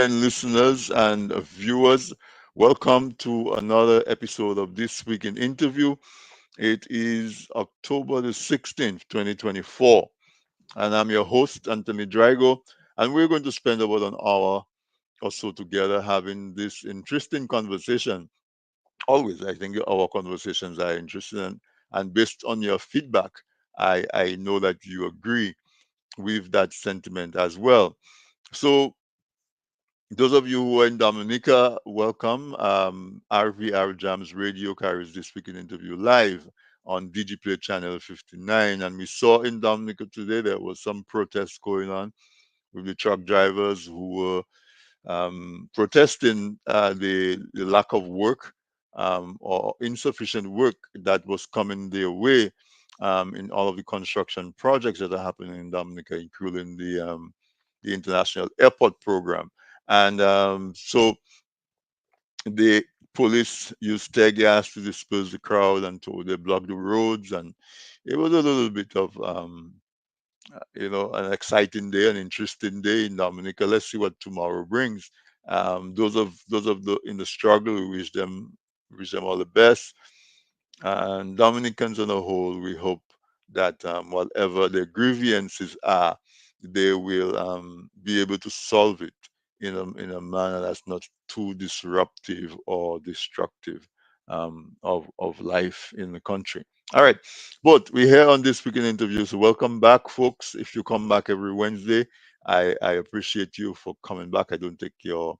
TDN listeners and viewers. Welcome to another episode of This Week in Interview. It is October the 16th, 2024, and I'm your host, Anthony Drago, and we're going to spend about an hour or so together having this interesting conversation. Always, I think our conversations are interesting, and based on your feedback, I know that you agree with that sentiment as well. So, those of you who are in Dominica, welcome. RVR Jams Radio carries this week in interview live on DigiPlay Channel 59. And we saw in Dominica today there was some protests going on with the truck drivers who were protesting the lack of work or insufficient work that was coming their way in all of the construction projects that are happening in Dominica, including the International Airport Program. And so the police used tear gas to disperse the crowd and told they blocked the roads. And it was a little bit of an exciting day, an interesting day in Dominica. Let's see what tomorrow brings. Those of the in the struggle, we wish them all the best. And Dominicans on a whole, we hope that whatever their grievances are, they will be able to solve it in a manner that's not too disruptive or destructive of life in the country. All right, but we're here on this weekend interview, so welcome back, folks. If you come back every Wednesday, I appreciate you for coming back. I don't take your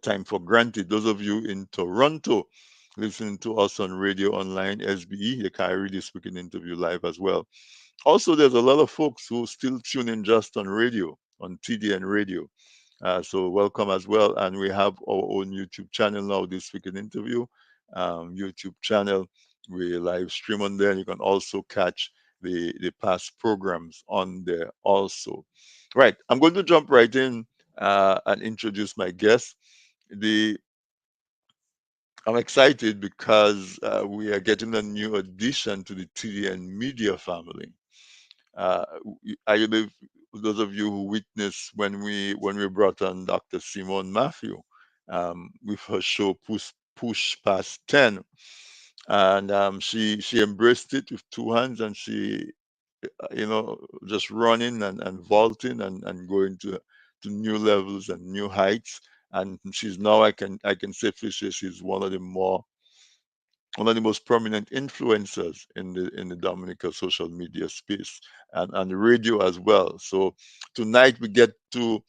time for granted. Those of you in Toronto listening to us on radio online, SBE, you can read this weekend interview live as well. Also, there's a lot of folks who still tune in just on radio, on TDN radio. So welcome as well. And we have our own YouTube channel now, This Week in Interview YouTube channel. We live stream on there. And you can also catch the past programs on there also. Right. I'm going to jump right in and introduce my guest. The I'm excited because we are getting a new addition to the TDN media family. I believe those of you who witnessed when we brought on Dr. Simone Matthew with her show Push Past 10, and she embraced it with two hands, and she just running and vaulting and going to new levels and new heights. And she's now I can safely say she's one of the most prominent influencers in the Dominica social media space and the radio as well. So tonight we get to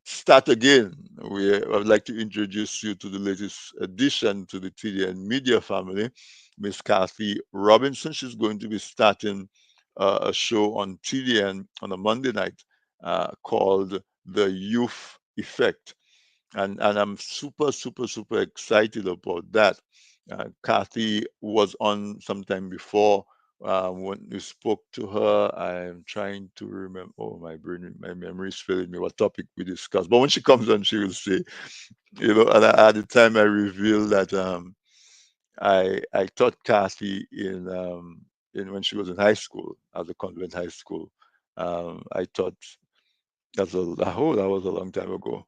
start again. I would like to introduce you to the latest addition to the TDN media family, Miss Kathe Robinson. She's going to be starting a show on TDN on a Monday night called The Youth Effect, and I'm super super super excited about that. Kathy was on sometime before when we spoke to her. I'm trying to remember. Oh, my memory is failing me. What topic we discussed? But when she comes on, she will say, And at the time, I revealed that I taught Kathy in when she was in high school at the convent high school. I taught that was a long time ago.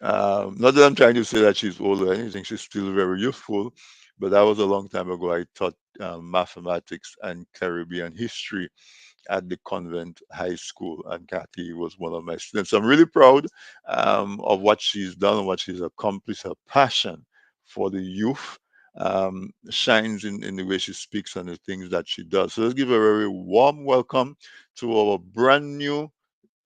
Not that I'm trying to say that she's old or anything, she's still very youthful, but that was a long time ago. I taught mathematics and Caribbean history at the convent high school, and Kathy was one of my students. I'm really proud of what she's done and what she's accomplished. Her passion for the youth shines in the way she speaks and the things that she does. So let's give a very warm welcome to our brand new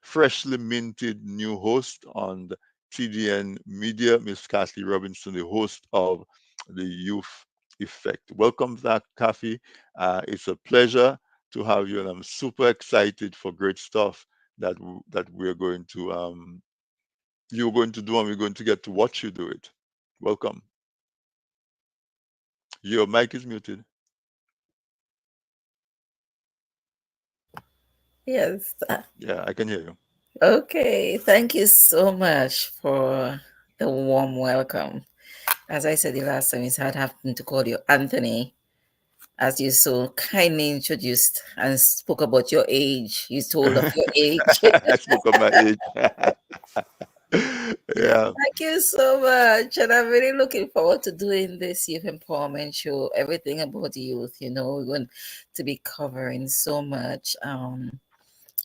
freshly minted new host on the TDN Media, Miss Kathe Robinson, the host of the Youth Effect. Welcome back, Kathy. It's a pleasure to have you, and I'm super excited for great stuff that we're going to you're going to do, and we're going to get to watch you do it. Welcome. Your mic is muted. Yes. Yeah, I can hear you. Okay. Thank you so much for the warm welcome. As I said the last time, it's hard having to call you Anthony, as you so kindly introduced and spoke about your age. You told of your age. I spoke of my age. Yeah. Thank you so much. And I'm really looking forward to doing this youth empowerment show. Everything about youth, we're going to be covering so much.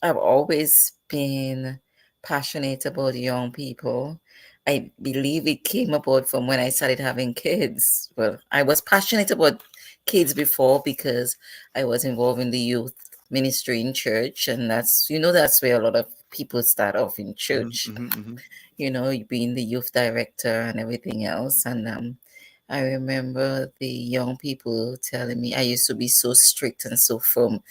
I've always been passionate about young people. I believe it came about from when I started having kids. Well, I was passionate about kids before because I was involved in the youth ministry in church, and that's where a lot of people start off in Hmm, church. hmm, hmm. You being the youth director and everything else. And I remember the young people telling me I used to be so strict and so firm.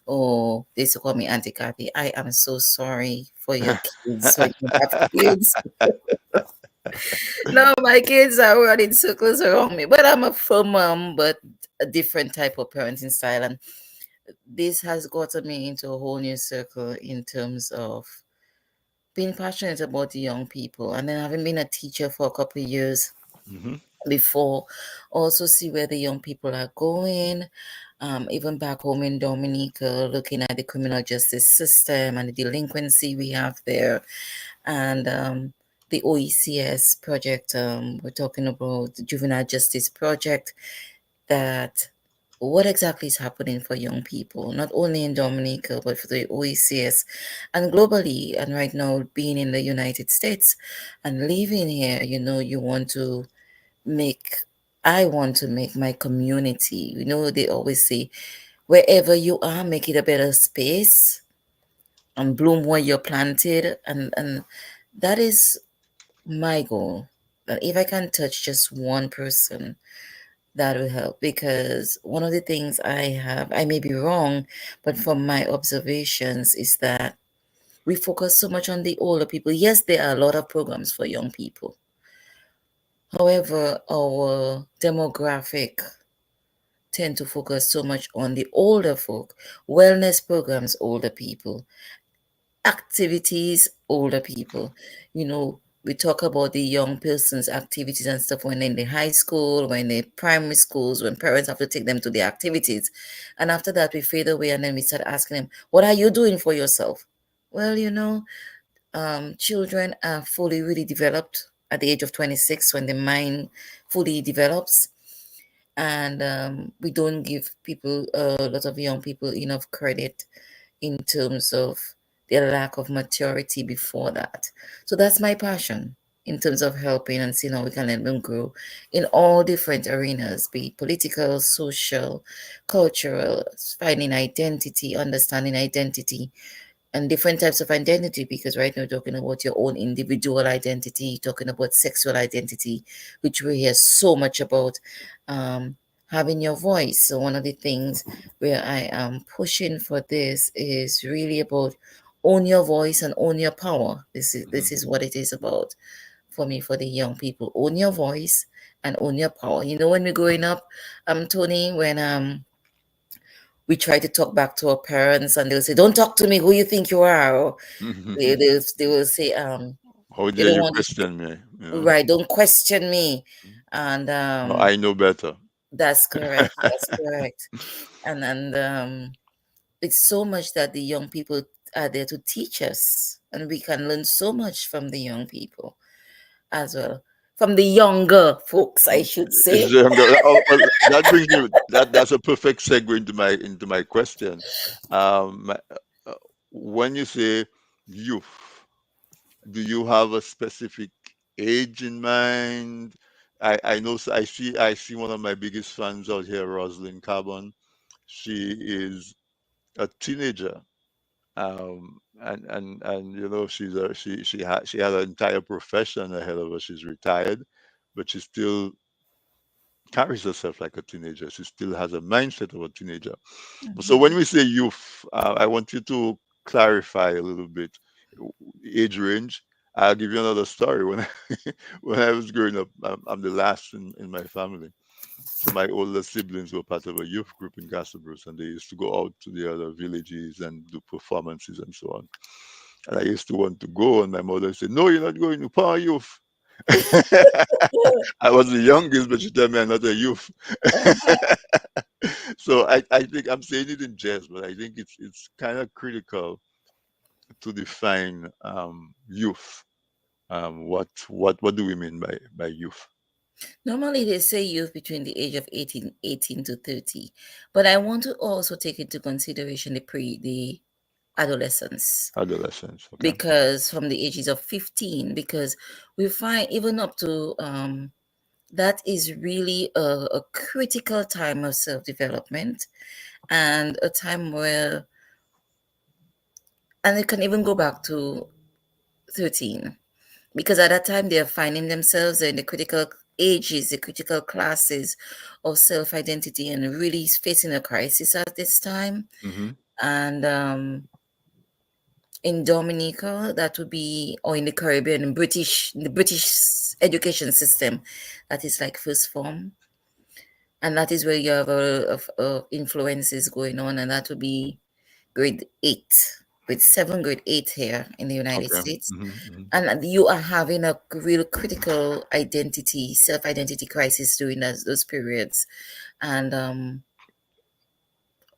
Oh, they used to call me Auntie Kathy. I am so sorry for your kids when you have kids. No, my kids are running circles around me, but I'm a firm mom, but a different type of parenting style. And this has gotten me into a whole new circle in terms of being passionate about the young people. And then having been a teacher for a couple of years Hmm. before, also see where the young people are going. Even back home in Dominica, looking at the criminal justice system and the delinquency we have there, and the OECS project. We're talking about the Juvenile Justice Project. That what exactly is happening for young people, not only in Dominica but for the OECS and globally. And right now, being in the United States and living here, you want to make I want to make my community, they always say, wherever you are, make it a better space and bloom where you're planted. And that is my goal. That if I can touch just one person, that will help. Because one of the things I may be wrong, but from my observations, is that we focus so much on the older people. Yes, there are a lot of programs for young people. However, our demographic tend to focus so much on the older folk, wellness programs, older people, activities, older people. We talk about the young person's activities and stuff when they're in the high school, when they're primary schools, when parents have to take them to the activities. And after that, we fade away and then we start asking them, what are you doing for yourself? Well, children are fully really developed at the age of 26 when the mind fully develops, and we don't give people a lot of young people enough credit in terms of their lack of maturity before that. So that's my passion in terms of helping and seeing how we can let them grow in all different arenas, be it political, social, cultural, finding identity, understanding identity, and different types of identity, because right now you're talking about your own individual identity, talking about sexual identity, which we hear so much about, um, having your voice. So one of the things where I am pushing for this is really about own your voice and own your power. This is what it is about for me, for the young people. Own your voice and own your power. When we're growing up, Tony, when we try to talk back to our parents and they'll say, don't talk to me, who you think you are? Or they will say, How they dare don't you want question me? right, don't question me. And No, I know better. that's correct. That's correct. And it's so much that the young people are there to teach us, and we can learn so much from the young people as well. From the younger folks, I should It's say. younger. Oh, well, that brings me. That's a perfect segue into my question. Uh, when you say youth, do you have a specific age in mind? I know. I see one of my biggest fans out here, Rosalind Carbon. She is a teenager. And she had an entire profession ahead of her. She's retired, but she still carries herself like a teenager. She still has a mindset of a teenager. So when Mhm. we say youth, I want you to clarify a little bit age range. I'll give you another story. When when I was growing up, I'm the last in my family. So my older siblings were part of a youth group in Castlebrooks, and they used to go out to the other villages and do performances and so on. And I used to want to go, and my mother said, "No, you're not going to Power Youth." I was the youngest, but she told me I'm not a youth. So I think I'm saying it in jest, but I think it's kind of critical to define youth. What do we mean by youth? Normally, they say youth between the age of 18 to 30, but I want to also take into consideration the adolescence, Adolescence. Okay. because from the ages of 15, because we find even up to that is really a critical time of self development, and a time where, and it can even go back to 13, because at that time they are finding themselves in the critical ages, the critical classes of self identity, and really facing a crisis at this time. Mm-hmm. And in Dominica, that would be, or in the Caribbean, in the British education system, that is like first form, and that is where you have a lot of influences going on, and that would be grade 8, grade 7, grade 8 here in the United Okay. States. Mm-hmm. Mm-hmm. And you are having a real critical identity, self-identity crisis during those periods, and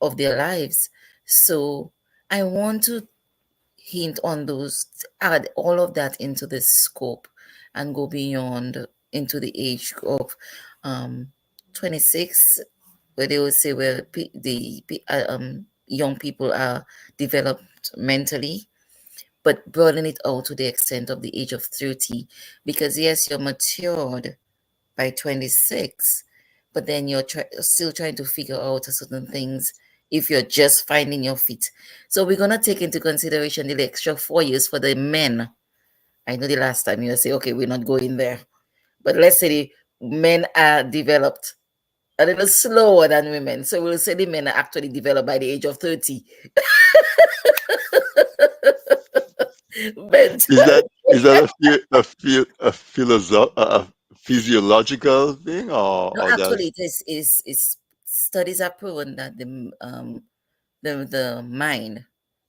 of their lives. So I want to hint on those, add all of that into the scope, and go beyond into the age of um 26, where they will say where young people are developed mentally, but broaden it out to the extent of the age of 30, because yes, you're matured by 26, but then you're still trying to figure out certain things if you're just finding your feet. So we're going to take into consideration the extra 4 years for the men. I know the last time you say, okay, we're not going there, but let's say the men are developed a little slower than women. So we'll say the men are actually developed by the age of 30. Is Mental. that a physiological thing, No, or actually, that's it is studies have proven that the mind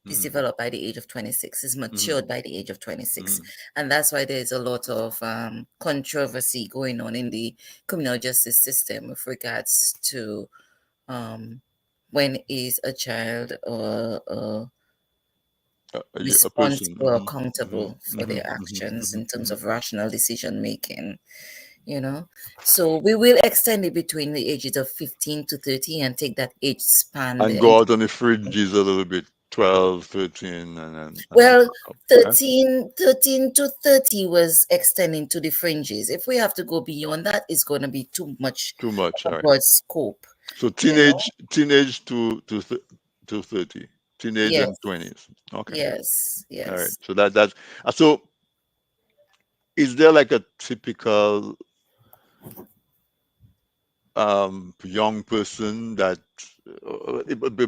is mm-hmm. developed by the age of 26, is Mm-hmm. matured by the age of 26, Mm-hmm. and that's why there's a lot of controversy going on in the criminal justice system with regards to um, when is a child or A person. responsible or Mm-hmm. accountable Mm-hmm. for their Mm-hmm. actions in Mm-hmm. terms Mm-hmm. of rational decision making, you know. So we will extend it between the ages of 15 to 30 and take that age span And there. go out on the fringes a little bit, 12, 13, and Well, back up. Okay. 13 to 30 was extending to the fringes. If we have to go beyond that, it's going to be too much Too much. of All a right. broad scope, So you know? teenage to 30, teenage and Yes, 20s. Okay. yes, All right. yes. So that's so. Is there like a typical young person that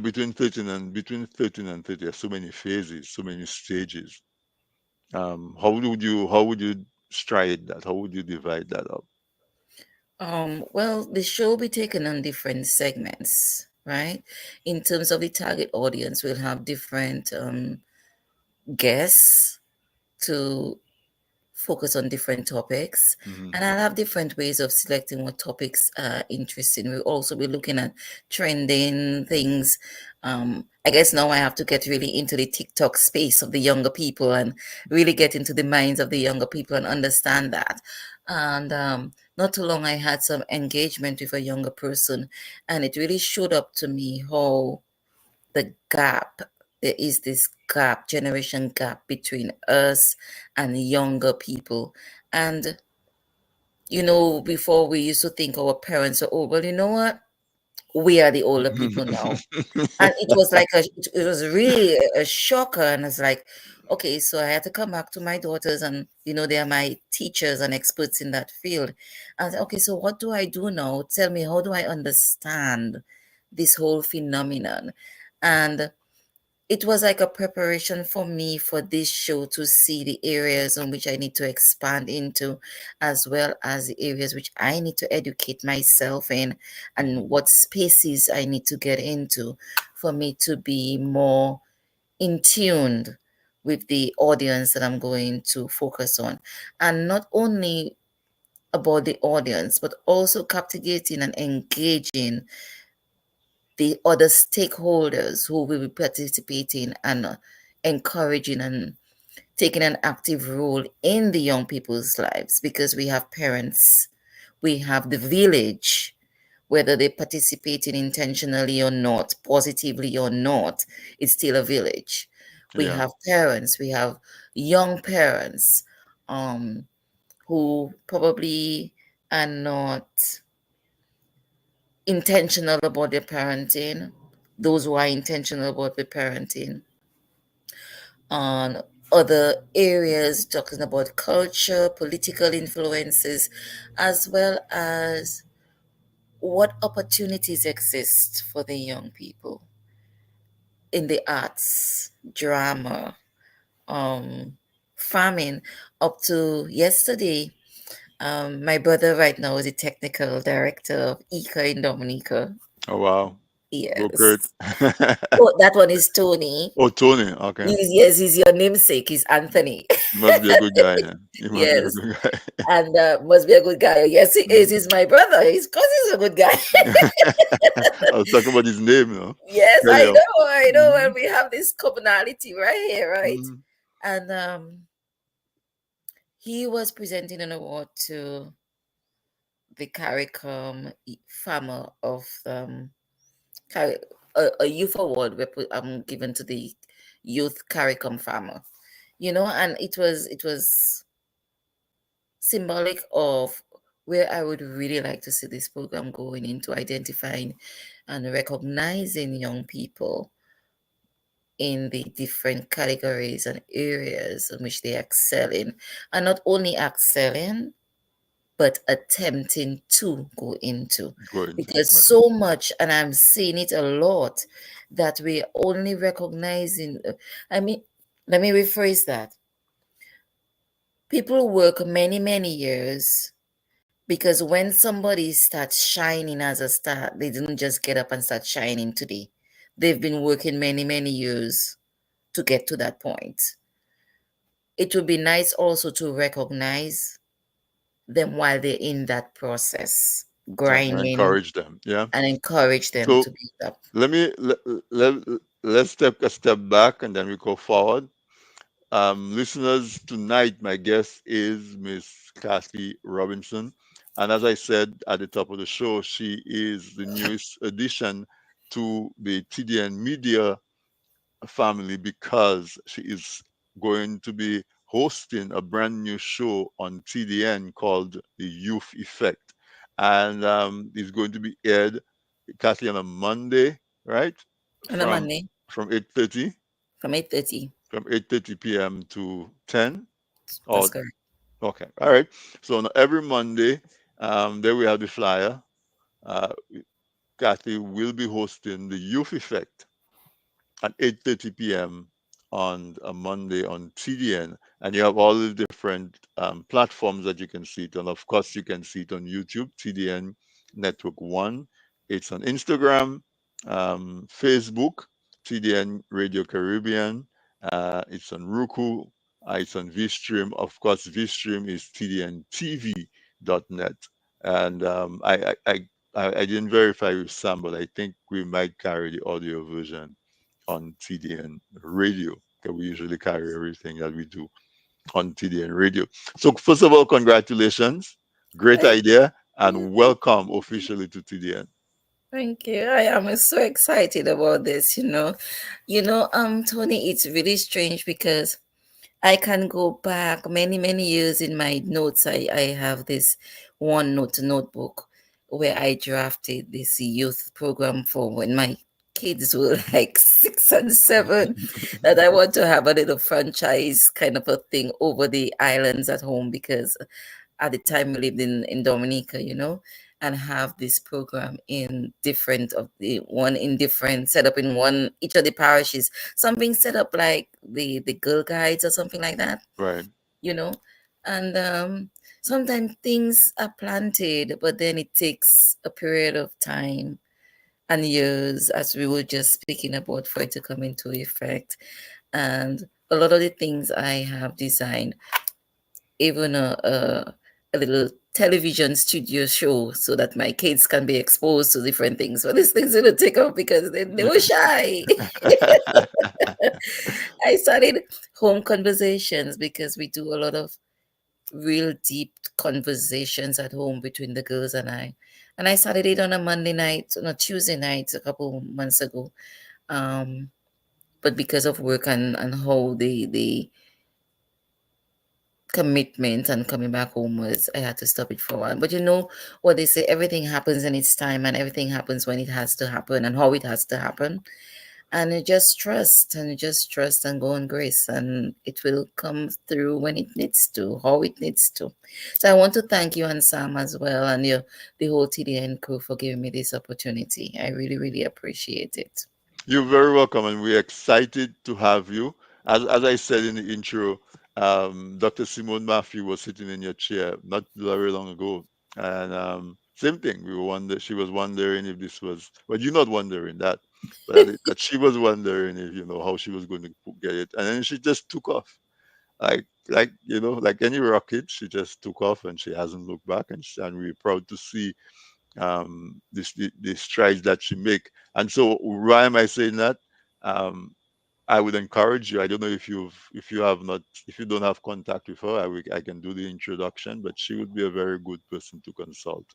between 13 and 30, there's so many phases, so many stages. How would you stride that? How would you divide that up? Well, the show will be taken on different segments, right? In terms of the target audience, we'll have different guests to focus on different topics, Hmm. and I'll have different ways of selecting what topics are interesting. We'll also be looking at trending things. I guess now I have to get really into the TikTok space of the younger people and really get into the minds of the younger people and understand that. And not too long I had some engagement with a younger person, and it really showed up to me how the gap, there is this gap, generation gap between us and younger people. And before we used to think our parents are old. Well, you know what, we are the older people now. And it was like it was really a shocker, and it's like, okay, so I had to come back to my daughters, and they are my teachers and experts in that field. And I said, okay, so what do I do now? Tell me, how do I understand this whole phenomenon? And it was like a preparation for me for this show to see the areas on which I need to expand into, as well as the areas which I need to educate myself in, and what spaces I need to get into for me to be more in tuned with the audience that I'm going to focus on. And not only about the audience, but also captivating and engaging the other stakeholders who will be participating, and encouraging and taking an active role in the young people's lives, because we have parents, we have the village, whether they participating intentionally or not, positively or not, it's still a village. We Yeah. have parents, we have young parents, um, who probably are not intentional about their parenting, those who are intentional about their parenting, on other areas, talking about culture, political influences, as well as what opportunities exist for the young people in the arts, drama, um, farming. Up to yesterday, my brother right now is a technical director of ICA in Dominica. Oh wow. Go Kurt. Yes. Oh, that one is Tony. Oh, Tony. Okay. Yes, he's your namesake. He's Anthony. He must be a good guy. Yeah. He must be a Yes, good guy. and must be a good guy. Yes, he is. He's my brother. He's because he's a good guy. I was talking about his name, Yes, I earlier. know. I know. Hmm. And we have this commonality right here, right? Hmm. And he was presenting an award to the CARICOM farmer of a youth award given to the youth CARICOM farmer. And it was symbolic of where I would really like to see this program going into identifying and recognizing young people in the different categories and areas in which they excel in, and not only excelling but attempting to go into, Go into. because Right. so much, and I'm seeing it a lot, that we're only recognizing, I mean, let me rephrase that. People work many, many years, because when somebody starts shining as a star, they didn't just get up and start shining today. They've been working many, many years to get to that point. It would be nice also to recognize them while they're in that process, And grinding, encourage them. Yeah. and encourage them So to be up. let me let, let's take a step back and then we go forward. Listeners, tonight my guest is Miss Kathe Robinson, and as I said at the top of the show, she is the newest addition to the TDN Media family because she is going to be hosting a brand new show on TDN called The Youth Effect, and it's going to be aired, Kathy, on a Monday, right? On a From Monday from 8:30 from 8:30. from 8:30 p.m. to 10. That's Or correct. okay, all right. So on every Monday, there we have the flyer. Uh, Kathy will be hosting the Youth Effect at 8:30 p.m. on a Monday on TDN, and you have all the different platforms that you can see it on. Of course, you can see it on YouTube, TDN Network One. It's on Instagram, Facebook, TDN Radio Caribbean. It's on Roku. It's on VStream. Of course, VStream is tdntv.net. And I didn't verify with Sam, but I think we might carry the audio version on TDN radio, because we usually carry everything that we do on TDN radio. So first of all, congratulations, great Thank idea, you. and welcome officially to TDN. Thank you. I am so excited about this, Tony, it's really strange because I can go back many, many years in my notes. I have this OneNote notebook where I drafted this youth program for when my kids were like 6 and 7, that I want to have a little franchise kind of a thing over the islands at home, because at the time we lived in Dominica, and have this program in different of the one in different set up in one each of the parishes, something set up like the Girl Guides or something like that, Right, you know and sometimes things are planted, but then it takes a period of time and years, as we were just speaking about, for it to come into effect. And a lot of the things I have designed, even a little television studio show so that my kids can be exposed to different things. But these things didn't take off because they were shy. I started home conversations because we do a lot of real deep conversations at home between the girls and I. And I started it on a Monday night, on a Tuesday night a couple months ago. Um, but because of work and how the commitment and coming back home was, I had to stop it for a while. But you know what they say, everything happens in its time and everything happens when it has to happen and how it has to happen. And you just trust and go on grace, and it will come through when it needs to, how it needs to. So I want to thank you and Sam as well, and your the whole TDN crew for giving me this opportunity. I really, really appreciate it. You're very welcome, and we're excited to have you. As I said in the intro, Dr. Simone Matthew was sitting in your chair not very long ago, and same thing. She was wondering if this was, well, you're not wondering that, but that she was wondering if how she was going to get it, and then she just took off, like any rocket. She just took off, and she hasn't looked back, and we're proud to see the strides that she make. And so, why am I saying that? Um, I would encourage you. I don't know if you don't have contact with her, I can do the introduction, but she would be a very good person to consult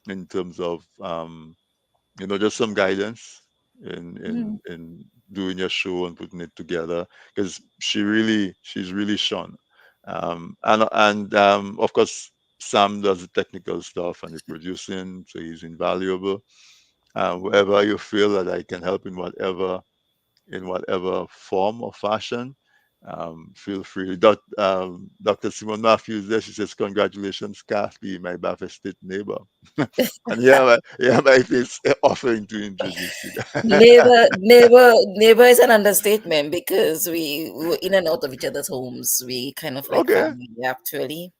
in terms of just some guidance Mm. in doing your show and putting it together, because she's really shown. And of course, Sam does the technical stuff and the producing, so he's invaluable. Wherever you feel that I can help in whatever form or fashion, feel free. Dr. Simone Matthews there, she says, "Congratulations, Kathe, my Bath State neighbor." And yeah, my face offering to introduce you. Neighbor is an understatement because we were in and out of each other's homes. We kind of like Okay. family actually.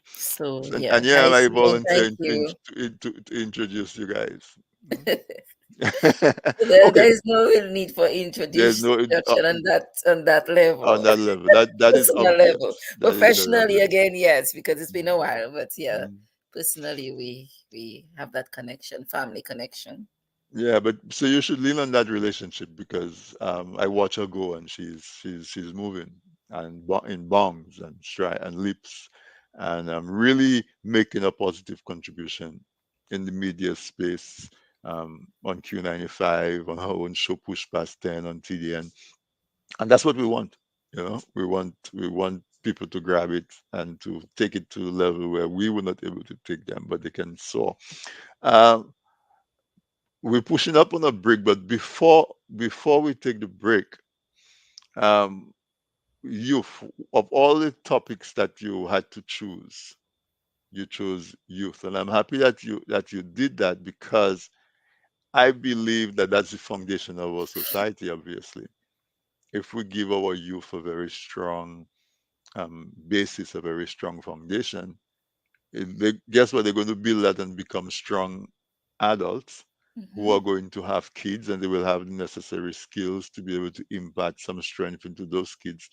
So And yeah, yeah, hi I Simone, volunteer thank you. to introduce you guys. Mm. There Okay, is no real need for there's no introduction on that level, on that level. That is personal level. obvious. That is very Professionally, obvious. again, yes, because it's been a while. But yeah, Mm. personally, we have that connection, family connection. Yeah, but so you should lean on that relationship, because I watch her go, and she's moving and in bounds and stride and leaps, and really making a positive contribution in the media space, on Q95, on her own show Push Past 10 on TDN, and that's what we want. We want people to grab it and to take it to a level where we were not able to take them, but they can soar. Um, we're pushing up on a break, but before we take the break, um, youth, of all the topics that you had to choose, you chose youth, and I'm happy that you did that, because I believe that that's the foundation of our society. Obviously, if we give our youth a very strong basis, a very strong foundation, guess what? They're going to build that and become strong adults who Hmm. are going to have kids, and they will have the necessary skills to be able to impart some strength into those kids,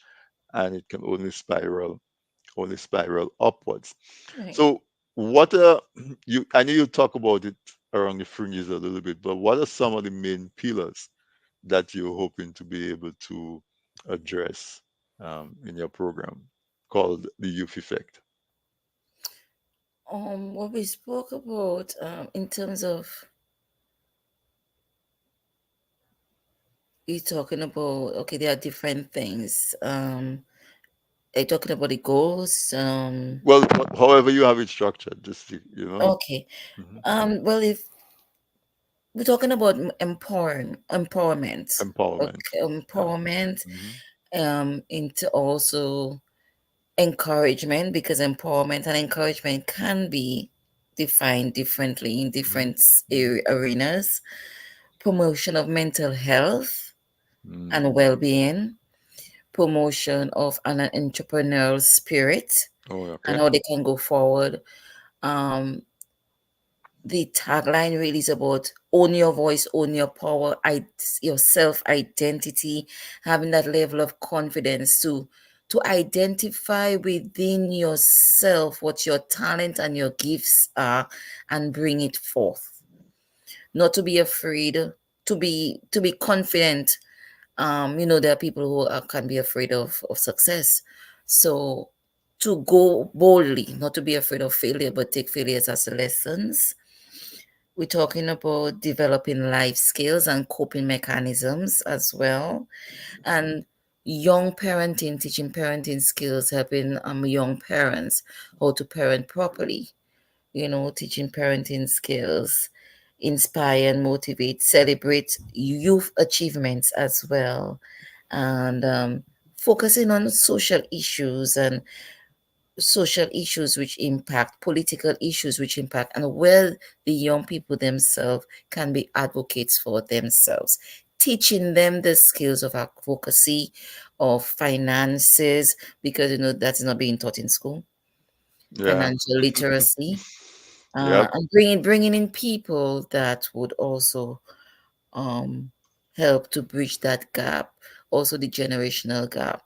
and it can only spiral upwards. Right. So, what are you? I know you talk about it around the fringes a little bit, but what are some of the main pillars that you're hoping to be able to address in your program called the Youth Effect? What we spoke about in terms of you talking about, okay, there are different things. Are you talking about the goals? Well, however you have it structured, just Okay. mhm. Well, if we're talking about empowerment, Empowerment. okay, Yeah. empowerment, Hmm. into also encouragement, because empowerment and encouragement can be defined differently in Hmm. different arenas. Promotion of mental health and Mm. well-being, promotion of an entrepreneurial spirit Oh, and okay. how they can go forward. Um, the tagline really is about own your voice, own your power, your self identity, having that level of confidence to to identify within yourself what your talent and your gifts are and bring it forth. Not to be afraid, to be confident. There are people who can be afraid of success. So to go boldly, not to be afraid of failure, but take failures as lessons. We're talking about developing life skills and coping mechanisms as well. And young parenting, teaching parenting skills, helping young parents how to parent properly, teaching parenting skills, inspire and motivate, celebrate youth achievements as well, and focusing on social issues which impact, political issues which impact, and where the young people themselves can be advocates for themselves. Teaching them the skills of advocacy, of finances, because that's not being taught in school. Yeah. Financial literacy, Yep. and bringing in people that would also um, help to bridge that gap, also the generational gap.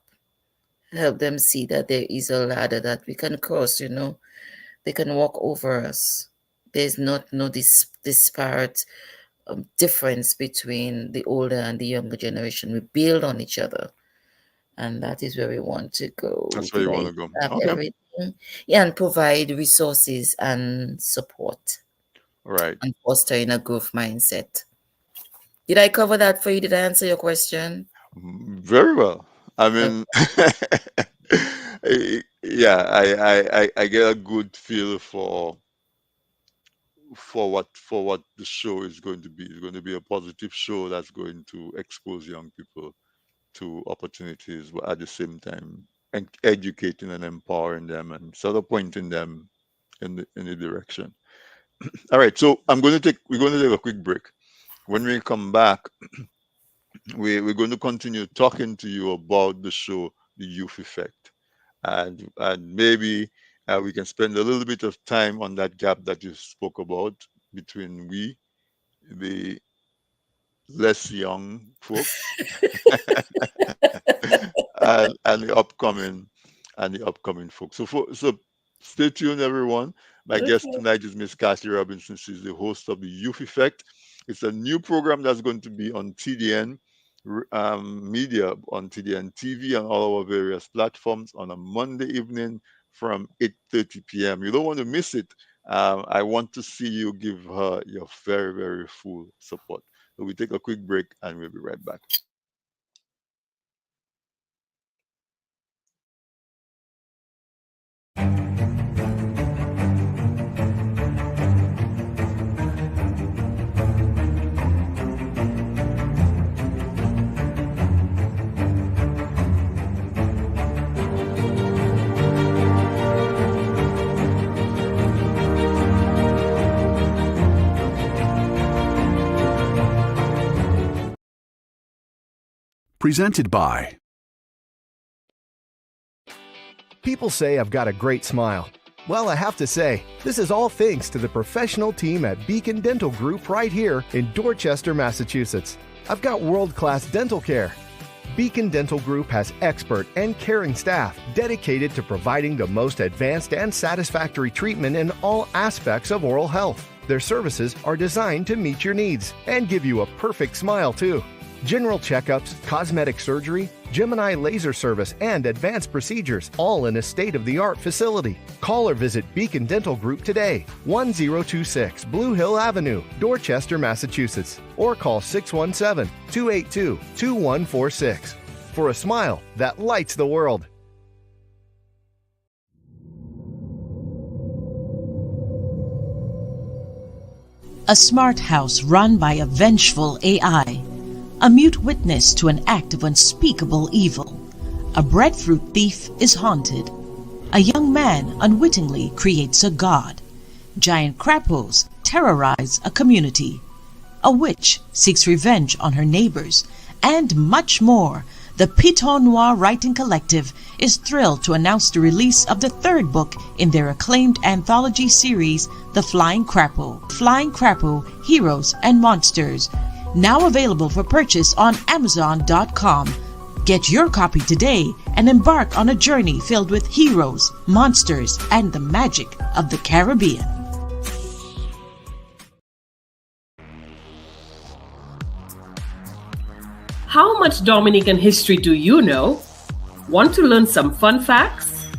Help them see that there is a ladder that we can cross. They can walk over us. There's not no disparate difference between the older and the younger generation. We build on each other, and that is where we want to go. That's where Did you want I to go. have Okay. everything? Yeah, and provide resources and support All right. and fostering a growth mindset. Did I cover that for you? Did I answer your question? Very well. I Uh, mean, yeah, I get a good feel for what the show is going to be. It's going to be a positive show that's going to expose young people to opportunities, but at the same time, educating and empowering them and sort of pointing them in the direction. All right, so we're going to take a quick break. When we come back, we're going to continue talking to you about the show, The Youth Effect, and maybe we can spend a little bit of time on that gap that you spoke about between the less young folks, and the upcoming folks. So stay tuned, everyone. My guest okay. tonight is Miss Kathe Robinson. She's the host of the Youth Effect. It's a new program that's going to be on TDN media, on TDN TV, and all our various platforms on a Monday evening from 8:30 p.m. You don't want to miss it. I want to see you give her your very, very full support. So we take a quick break and we'll be right back. Presented by. People say I've got a great smile. Well, I have to say, this is all thanks to the professional team at Beacon Dental Group right here in Dorchester, Massachusetts. I've got world-class dental care. Beacon Dental Group has expert and caring staff dedicated to providing the most advanced and satisfactory treatment in all aspects of oral health. Their services are designed to meet your needs and give you a perfect smile, too. General checkups, cosmetic surgery, Gemini laser service, and advanced procedures, all in a state-of-the-art facility. Call or visit Beacon Dental Group today, 1026 Blue Hill Avenue, Dorchester, Massachusetts, or call 617-282-2146 for a smile that lights the world. A smart house run by a vengeful AI. A mute witness to an act of unspeakable evil. A breadfruit thief is haunted. A young man unwittingly creates a god. Giant crapos terrorize a community. A witch seeks revenge on her neighbors. And much more. The Piton Noir Writing Collective is thrilled to announce the release of the third book in their acclaimed anthology series, The Flying Crapo. Flying Crapo, Heroes and Monsters. Now available for purchase on Amazon.com. Get your copy today and embark on a journey filled with heroes, monsters, and the magic of the Caribbean. How much Dominican history do you know? Want to learn some fun facts?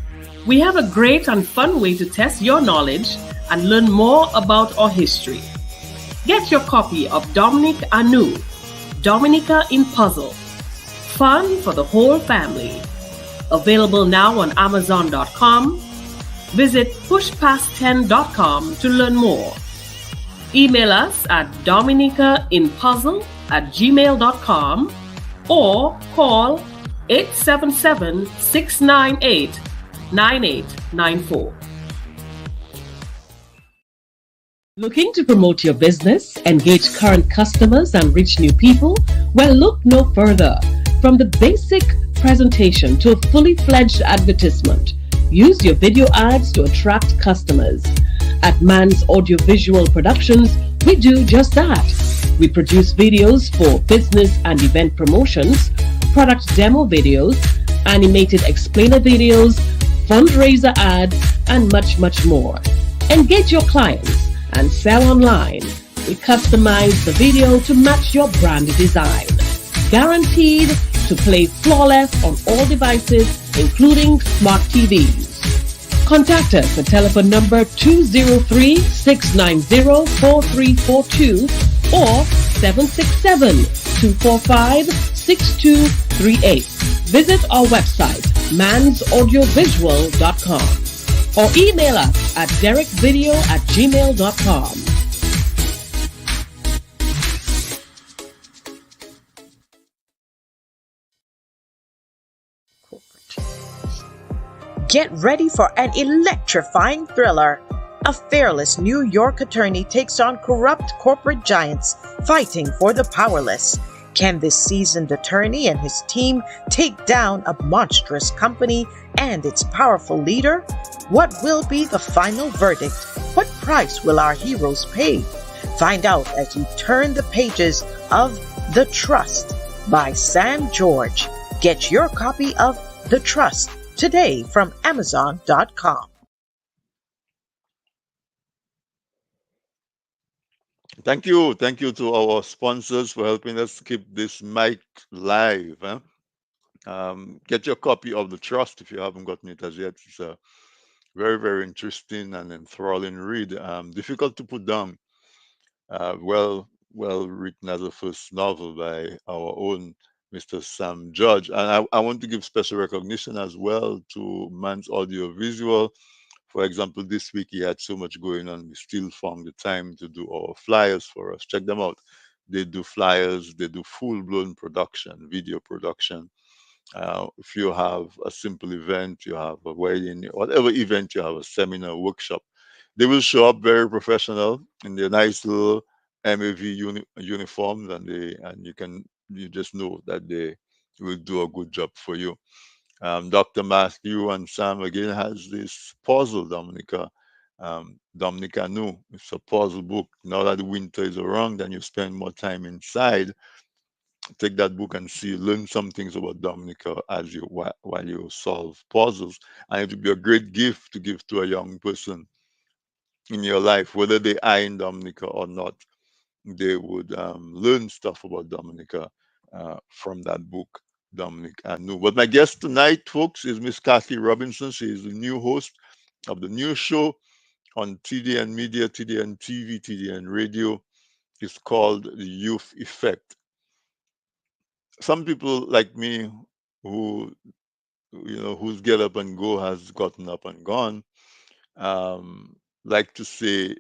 We have a great and fun way to test your knowledge and learn more about our history. Get your copy of Dominic Anu, Dominica in Puzzle. Fun for the whole family. Available now on Amazon.com. Visit pushpast10.com to learn more. Email us at dominicainpuzzle@gmail.com or call 877-698-9894. Looking to promote your business, engage current customers, and reach new people? Well, look no further. From the basic presentation to a fully fledged advertisement, use your video ads to attract customers. At Man's Audiovisual Productions, we do just that. We produce videos for business and event promotions, product demo videos, animated explainer videos, fundraiser ads, and much, much more. Engage your clients and sell online. We customize the video to match your brand design. Guaranteed to play flawless on all devices, including smart TVs. Contact us at telephone number 203-690-4342 or 767-245-6238. Visit our website, mansaudiovisual.com, or email us at derekvideo@gmail.com. Get ready for an electrifying thriller. A fearless New York attorney takes on corrupt corporate giants fighting for the powerless. Can this seasoned attorney and his team take down a monstrous company and its powerful leader? What will be the final verdict? What price will our heroes pay? Find out as you turn the pages of The Trust by Sam George. Get your copy of The Trust today from Amazon.com. Thank you. Thank you to our sponsors for helping us keep this mic live. Get your copy of The Trust if you haven't gotten it as yet. It's a very, very interesting and enthralling read. Difficult to put down. Well written as a first novel by our own Mr. Sam George. And I want to give special recognition as well to Man's Audiovisual. For example, this week he had so much going on, we still found the time to do our flyers for us. Check them out. They do flyers, they do full-blown production, video production. If you have a simple event, you have a wedding, whatever event you have, a seminar, workshop, they will show up very professional in their nice little MAV uniforms, and you just know that they will do a good job for you. Dr. Matthew and Sam again has this puzzle, Dominica. Dominica knew it's a puzzle book. Now that the winter is around and you spend more time inside, take that book and see, learn some things about Dominica as you while you solve puzzles. And it would be a great gift to give to a young person in your life, whether they are in Dominica or not. They would learn stuff about Dominica from that book, Dominic Anu. But my guest tonight, folks, is Miss Kathe Robinson. She is the new host of the new show on TDN Media, TDN TV, TDN Radio. It's called The Youth Effect. Some people like me who, whose get up and go has gotten up and gone, like to say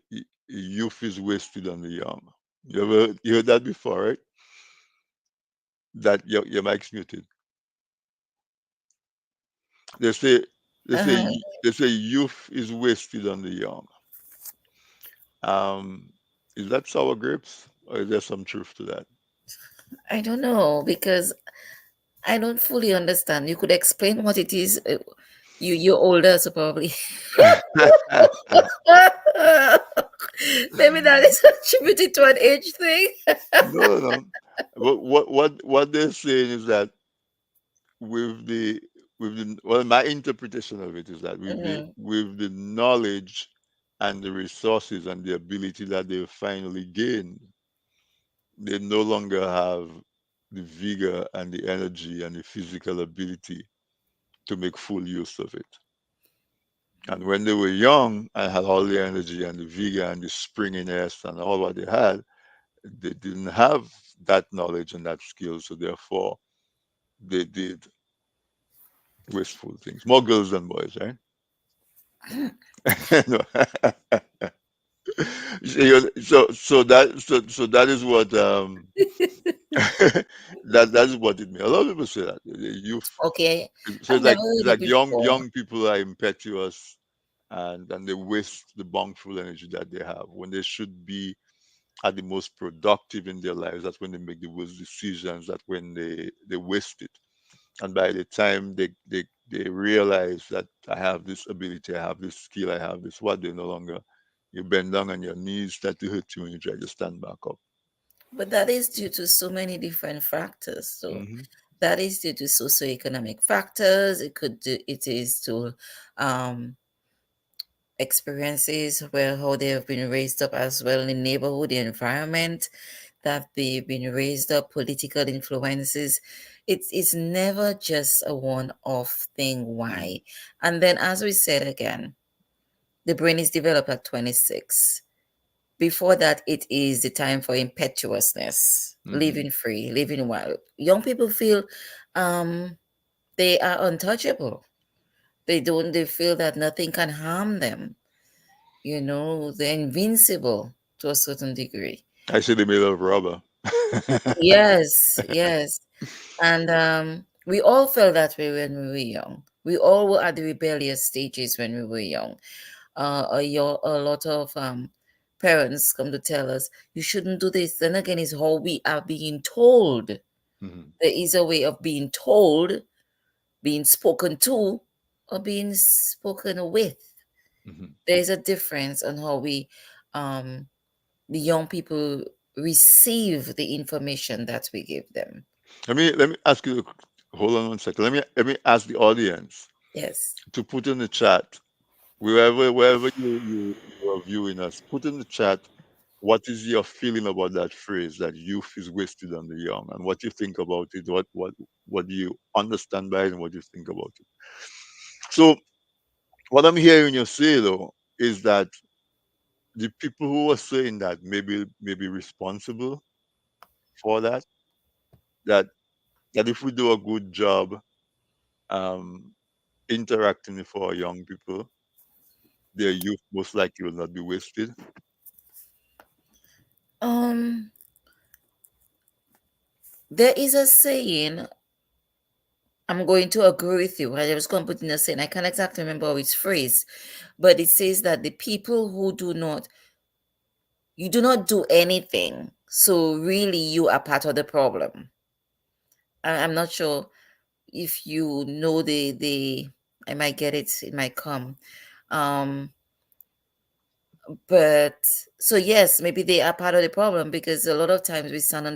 youth is wasted on the young. You heard that before, right? That your mic's muted. They say they say Uh-huh. they say youth is wasted on the young. Um, is that sour grapes, or is there some truth to that? I don't know because I don't fully understand. You could explain what it is. You're older, so probably. Maybe that is attributed to an age thing. No, no. But what they're saying is that with well, my interpretation of it is that Mhm. with the knowledge and the resources and the ability that they finally gained, they no longer have the vigor and the energy and the physical ability to make full use of it. And when they were young and had all the energy and the vigor and the springiness and all what they had, they didn't have that knowledge and that skill. So therefore, they did wasteful things. More girls than boys, right? No. So that is what that is what it means. A lot of people say that the youth. Okay, So I've never it's heard it like before. young people are impetuous and they waste the bountiful energy that they have when they should be at the most productive in their lives. That's when they make the worst decisions. That's when they waste it. And by the time they realize that I have this ability, I have this skill, I have this, what, they no longer, you bend down on your knees, start to hurt you when you try to stand back up. But that is due to so many different factors. So Hmm. that is due to socioeconomic factors. It is to um, experiences where how they have been raised up as well in the neighborhood, the environment that they've been raised up, political influences. It's never just a one-off thing. Hmm. Why? And then, as we said again, the brain is developed at 26. Before that, it is the time for impetuousness, Hmm. living free, living wild. Young people feel um, they are untouchable. They feel that nothing can harm them. They're invincible to a certain degree. I say they made of rubber. Yes, yes. And we all felt that way when we were young. We all were at the rebellious stages when we were young. A lot of parents come to tell us, you shouldn't do this. Then again, it's how we are being told. Hmm. There is a way of being told, being spoken to, or being spoken with. Hmm. There's a difference on how um, the young people receive the information that we give them. Let me ask you. Hold on one second. Let me ask the audience Yes. to put in the chat wherever you are viewing us. Put in the chat what is your feeling about that phrase that youth is wasted on the young, and what you think about it. What do you understand by it, and what do you think about it? So what I'm hearing you say though is that the people who are saying that may be responsible for that. That that if we do a good job um, interacting with our young people, their youth most likely will not be wasted. Um, there is a saying, I'm going to agree with you. I was going to put in a saying, I can't exactly remember how it's phrased, but it says that the people who you do not do anything. So really you are part of the problem. I'm not sure if you know I might get it, it might come. Um, but so yes, maybe they are part of the problem because a lot of times we stand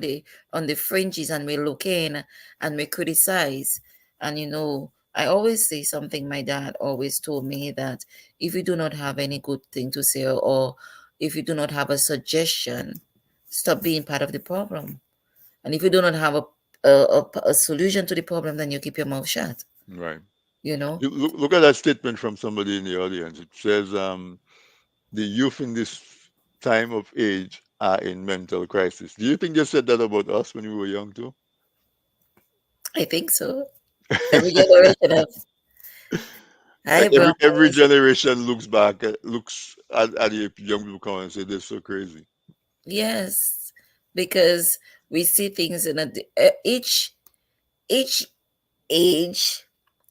on the fringes and we look in and we criticize. And I always say something my dad always told me, that if you do not have any good thing to say, or if you do not have a suggestion, stop being part of the problem. And if you do not have a solution to the problem, then you keep your mouth shut. Right. You know, Look at that statement from somebody in the audience. It says, the youth in this time of age are in mental crisis. Do you think they said that about us when we were young too? I think so. Every generation has. Hi, Every Broncos. generation looks at the young people come and say they're so crazy. Yes, because we see things each age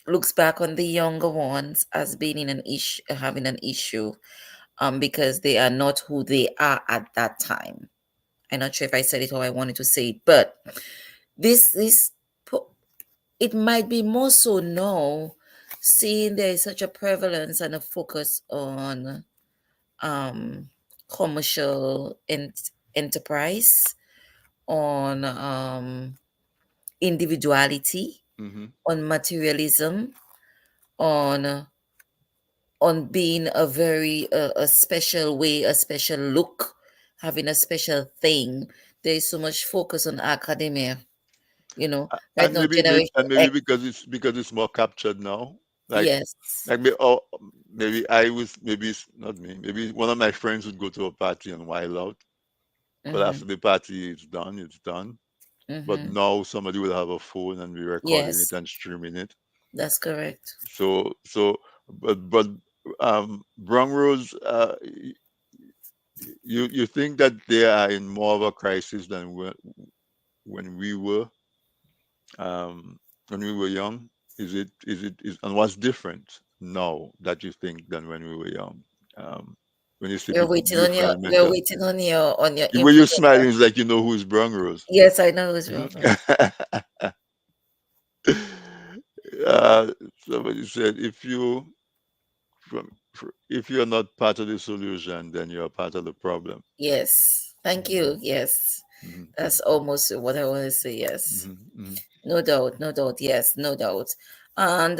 looks back on the younger ones as being in an issue, having an issue, because they are not who they are at that time. I'm not sure if I said it how I wanted to say it, but this po- it might be more so now, seeing there is such a prevalence and a focus on um commercial enterprise, on individuality, Hmm. on materialism. on on being a very a special way, a special look, having a special thing. There is so much focus on academia. You know, right And now, maybe because it's more captured now. Like yes. like maybe I was maybe it's not me. Maybe one of my friends would go to a party and wild out. But Mm-hmm. after the party is done, it's done. But Mm-hmm. now somebody will have a phone and be recording it Yes, and streaming it. that's correct. So but Brown Rose, you think that they are in more of a crisis than when we were um, when we were young? Is and what's different now that you think than when we were young? Um, when you say We're people waiting on your different we're mental, waiting on your the way you're information. smiling is like you know who's Brown Rose. Yes, I know it's Mhm. wrong. Right? uh, Somebody said if you're not part of the solution, then you're part of the problem. Yes. Thank you. Yes. Hmm That's almost what I want to say. Yes. hmm hmm No doubt, no doubt, yes, no doubt. And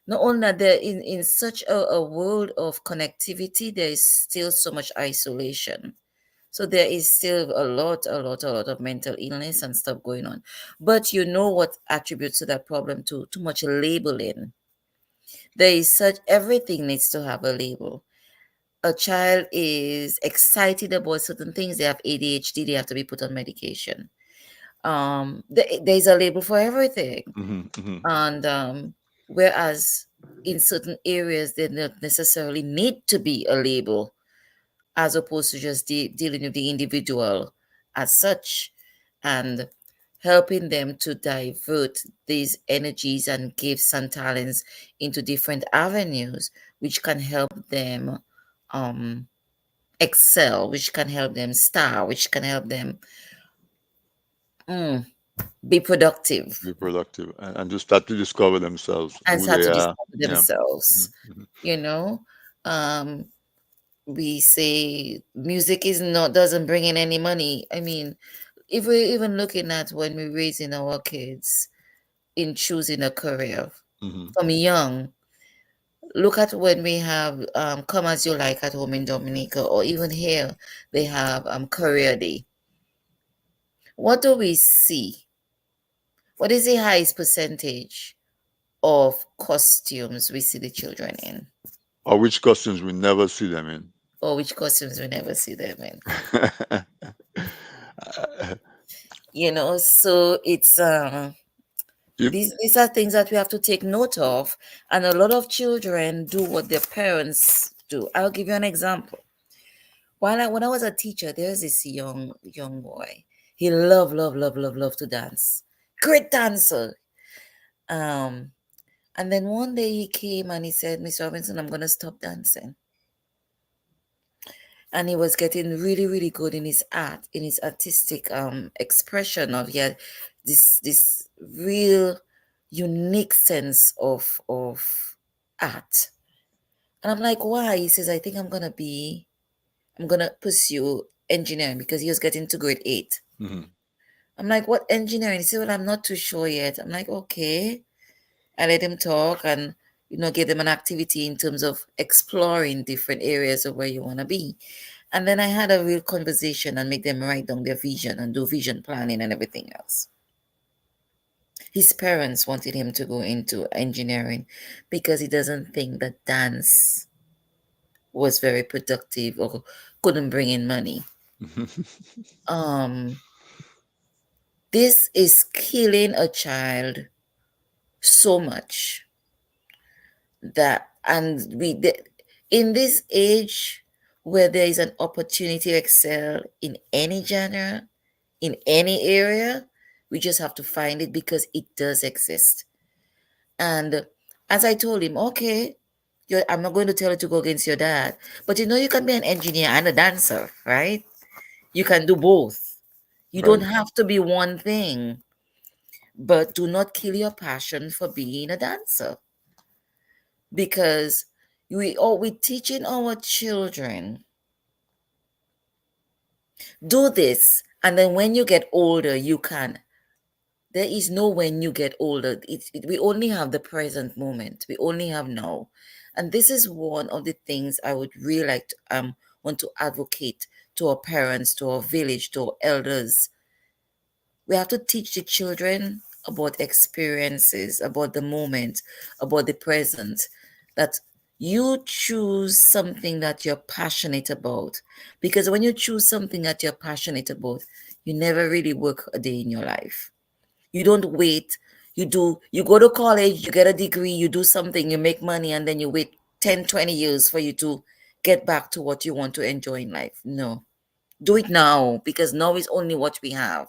not only that, there in such a world of connectivity, there is still so much isolation. So there is still a lot of mental illness and stuff going on. But you know what attributes to that problem? Too much labeling. There is such everything needs to have a label. A child is excited about certain things, they have ADHD, they have to be put on medication. There's a label for everything. hmm hmm And whereas in certain areas there don't necessarily need to be a label, as opposed to just dealing with the individual as such, and helping them to divert these energies and gifts and talents into different avenues, which can help them um, excel, which can help them star, which can help them mm, be productive Be productive and to start to discover themselves, and who start they to are. discover Yeah. themselves. hmm You know, um, we say music is not doesn't bring in any money. I mean, if we're even looking at when we're raising our kids in choosing a career hmm from young, look at when we have Come As You Like at home in Dominica, or even here they have career day. What do we see? What is the highest percentage of costumes we see the children in? Or which costumes we never see them in. Or which costumes we never see them in? You know, so it's If, these are things that we have to take note of, and a lot of children do what their parents do. I'll give you an example. When I was a teacher, there's this young boy. He loved to dance. Great dancer. Um, and then one day he came and he said, "Mr. Robinson, I'm gonna stop dancing." And he was getting really good in his art, in his artistic expression of, he had this real unique sense of art. And I'm like, why? He says, I think I'm gonna pursue engineering, because he was getting to grade 8. Mhm. I'm like, what engineering? He said, well, I'm not too sure yet. I'm like, okay. I let him talk and give them an activity in terms of exploring different areas of where you want to be. And then I had a real conversation and make them write down their vision and do vision planning and everything else. His parents wanted him to go into engineering because he doesn't think that dance was very productive or couldn't bring in money. Um, this is killing a child so much that, and in this age where there is an opportunity to excel in any genre, in any area, we just have to find it, because it does exist. And as I told him, okay, I'm not going to tell you to go against your dad, but you can be an engineer and a dancer, right? You can do both. You don't Right. have to be one thing, but do not kill your passion for being a dancer, because we teaching our children, do this, and then when you get older, you can There is no when you get older. We only have the present moment. We only have now. And this is one of the things I would really like to want to advocate to our parents, to our village, to our elders. We have to teach the children about experiences, about the moment, about the present, that you choose something that you're passionate about. Because when you choose something that you're passionate about, you never really work a day in your life. You don't wait. You go to college, you get a degree, you do something, you make money, and then you wait 10, 20 years for you to get back to what you want to enjoy in life. No. Do it now, because now is only what we have.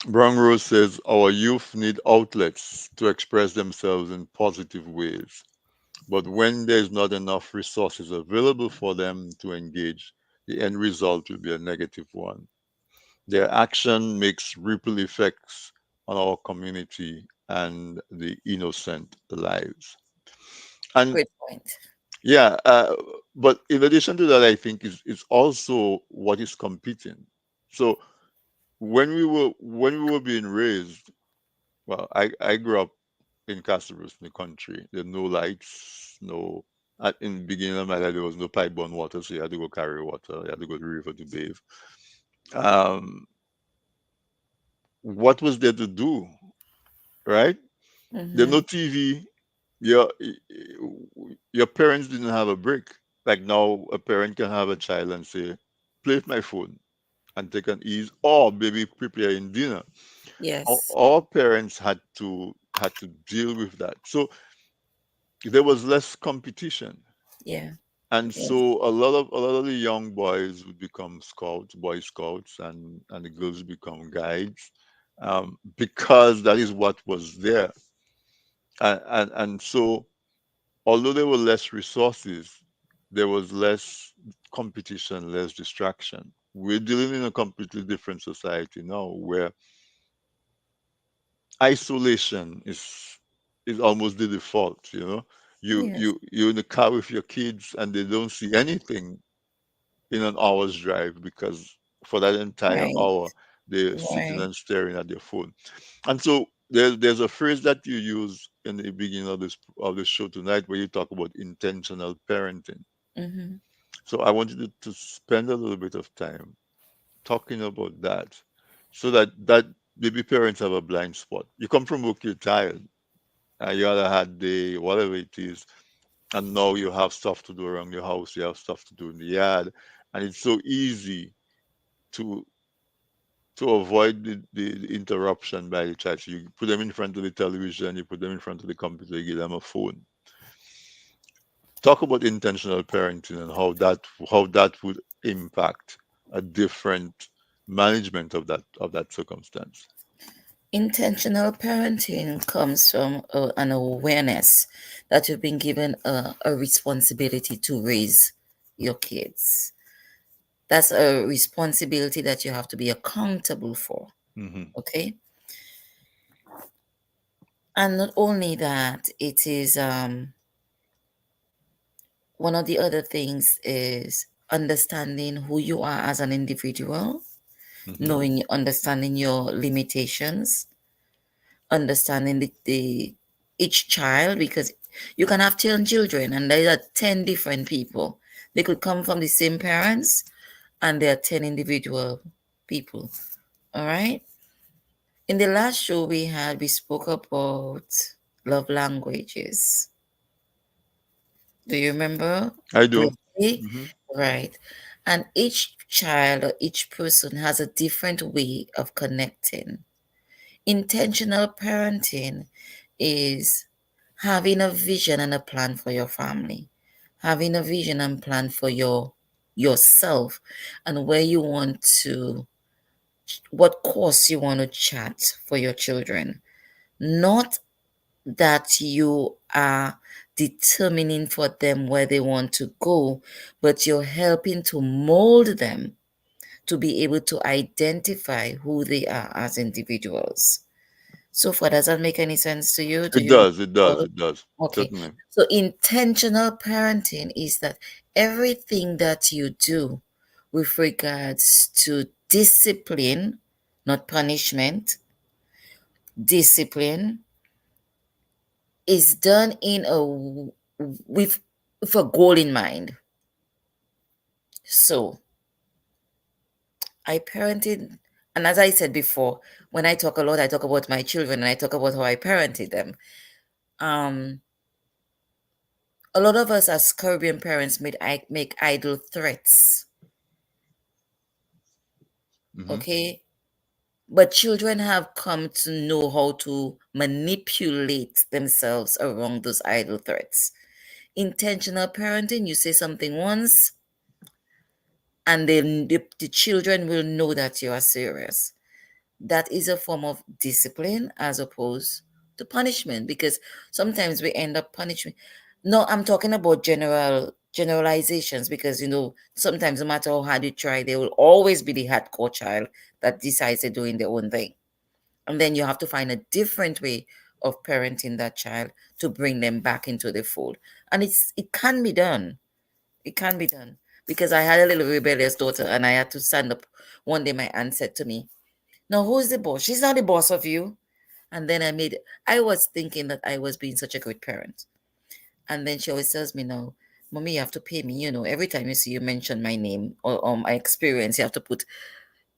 Brown Rose says our youth need outlets to express themselves in positive ways. But when there's not enough resources available for them to engage, the end result will be a negative one. Their action makes ripple effects on our community and the innocent lives. And Great point. yeah, but in addition to that, I think is also what is competing. So when we were being raised, well, I grew up in Castlebrooks, in the country. There were no lights, no. In the beginning of my life, there was no pipe-borne water, so you had to go carry water. You had to go to the river to bathe. Um, what was there to do, right? There's Mm-hmm. no TV. Your your parents didn't have a break. Like now, a parent can have a child and say, "Play with my phone," and take an ease, or maybe preparing dinner. Yes. Our parents had to deal with that. So there was less competition. Yeah. And Yes. so a lot of the young boys would become scouts, boy scouts, and the girls would become guides, because that is what was there. And so although there were less resources, there was less competition, less distraction. We're dealing in a completely different society now, where isolation is almost the default. Yes. You're in the car with your kids and they don't see anything in an hour's drive, because for that entire Right. hour they're sitting Right. and staring at their phone. And so there's a phrase that you use in the beginning of the show tonight, where you talk about intentional parenting. Mm-hmm. So I wanted to spend a little bit of time talking about that, so that maybe parents have a blind spot. You come from work, you're tired, you had a hard day, whatever it is, and now you have stuff to do around your house, you have stuff to do in the yard, and it's so easy to avoid the interruption by the child. So you put them in front of the television, you put them in front of the computer, you give them a phone. Talk about intentional parenting and how that would impact a different management of that circumstance. Intentional parenting comes from an awareness that you've been given a responsibility to raise your kids. That's a responsibility that you have to be accountable for. Hmm. Okay. And not only that, it is one of the other things is understanding who you are as an individual, Hmm. understanding your limitations, understanding the each child, because you can have 10 children and there are 10 different people. They could come from the same parents and they are 10 individual people. All right. In the last show we spoke about love languages. Do you remember? I do. Briefly? Hmm. Right. And each child or each person has a different way of connecting. Intentional parenting is having a vision and a plan for your family, having a vision and plan for yourself, and where you want to, what course you want to chart for your children. Not that you are determining for them where they want to go, but you're helping to mold them to be able to identify who they are as individuals. So far, does that make any sense to you? Do It you does. It does. follow? It does. Okay. Certainly. So intentional parenting is that everything that you do with regards to discipline, not punishment, discipline is done with with a goal in mind. So I parented, and as I said before, when I talk a lot, I talk about my children and I talk about how I parented them. Um, a lot of us as Caribbean parents make idle threats, Hmm. okay? But children have come to know how to manipulate themselves around those idle threats. Intentional parenting, you say something once, and then the children will know that you are serious. That is a form of discipline as opposed to punishment, because sometimes we end up punishing. No, I'm talking about generalizations, because sometimes no matter how hard you try, there will always be the hardcore child that decides they're doing their own thing. And then you have to find a different way of parenting that child to bring them back into the fold. And it can be done. It can be done. Because I had a little rebellious daughter and I had to stand up. One day my aunt said to me, "Now who's the boss? She's not the boss of you." And then I was thinking that I was being such a great parent. And then she always tells me, "No, mommy, you have to pay me. Every time you see you mention my name or my experience, you have to put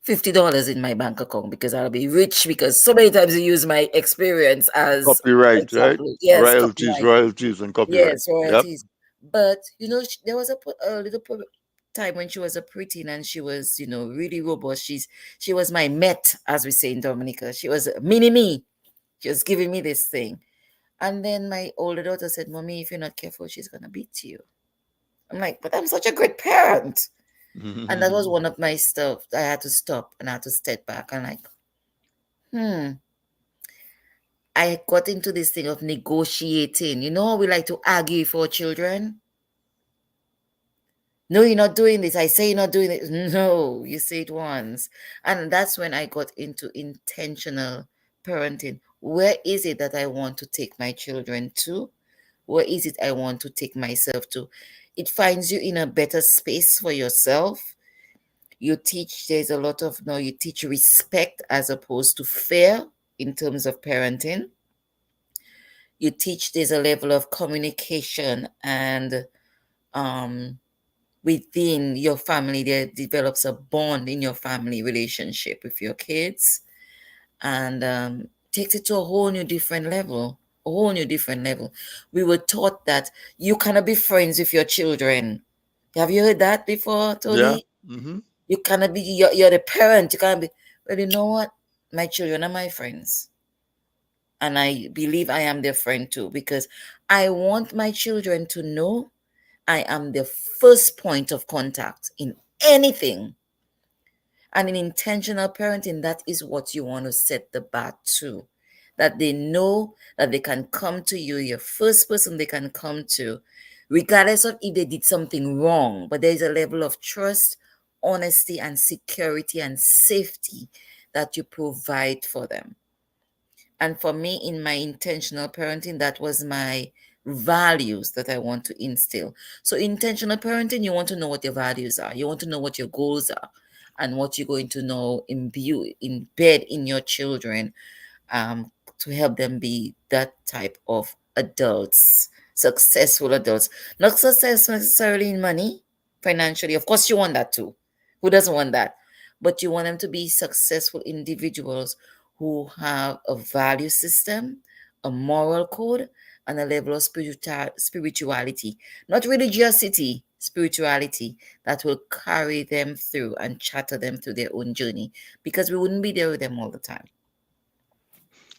$50 in my bank account because I'll be rich, because so many times you use my experience as Copyright, right? example." Yes, Royalties, copyright. royalties, and copyright. Yes, Yep. royalties. But there was a little time when she was a preteen and she was, really robust. She was my Met, as we say in Dominica. She was a mini me. She was giving me this thing. And then my older daughter said, "Mommy, if you're not careful, she's gonna beat you." I'm like, "But I'm such a great parent." And that was one of my stuff. I had to stop and I had to step back and like, hmm. I got into this thing of negotiating. You know how we like to argue for children? "No, you're not doing this. I say you're not doing it." No, you say it once. And that's when I got into intentional parenting. Where is it that I want to take my children to? Where is it I want to take myself to? It finds you in a better space for yourself. You teach, there's a lot of, no, you teach respect as opposed to fear in terms of parenting. You teach there's a level of communication and um within your family, there develops a bond in your family relationship with your kids, and takes it to a whole new different level. A whole new different level. We were taught that you cannot be friends with your children. Have you heard that before, Yeah. Tony? Hmm. You cannot be, you're the parent. You can't be. Well, you know what? My children are my friends. And I believe I am their friend too, because I want my children to know I am the first point of contact in anything. And in intentional parenting, that is what you want to set the bar to. That they know that they can come to you, your first person they can come to, regardless of if they did something wrong. But there is a level of trust, honesty, and security and safety that you provide for them. And for me, in my intentional parenting, that was my values that I want to instill. So, intentional parenting, you want to know what your values are, you want to know what your goals are, and what you're going to know, embed in your children, to help them be that type of adults, successful adults. Not success necessarily in money, financially. Of course, you want that too. Who doesn't want that? But you want them to be successful individuals who have a value system, a moral code, and a level of spirituality, not religiosity, spirituality that will carry them through and chatter them through their own journey, because we wouldn't be there with them all the time.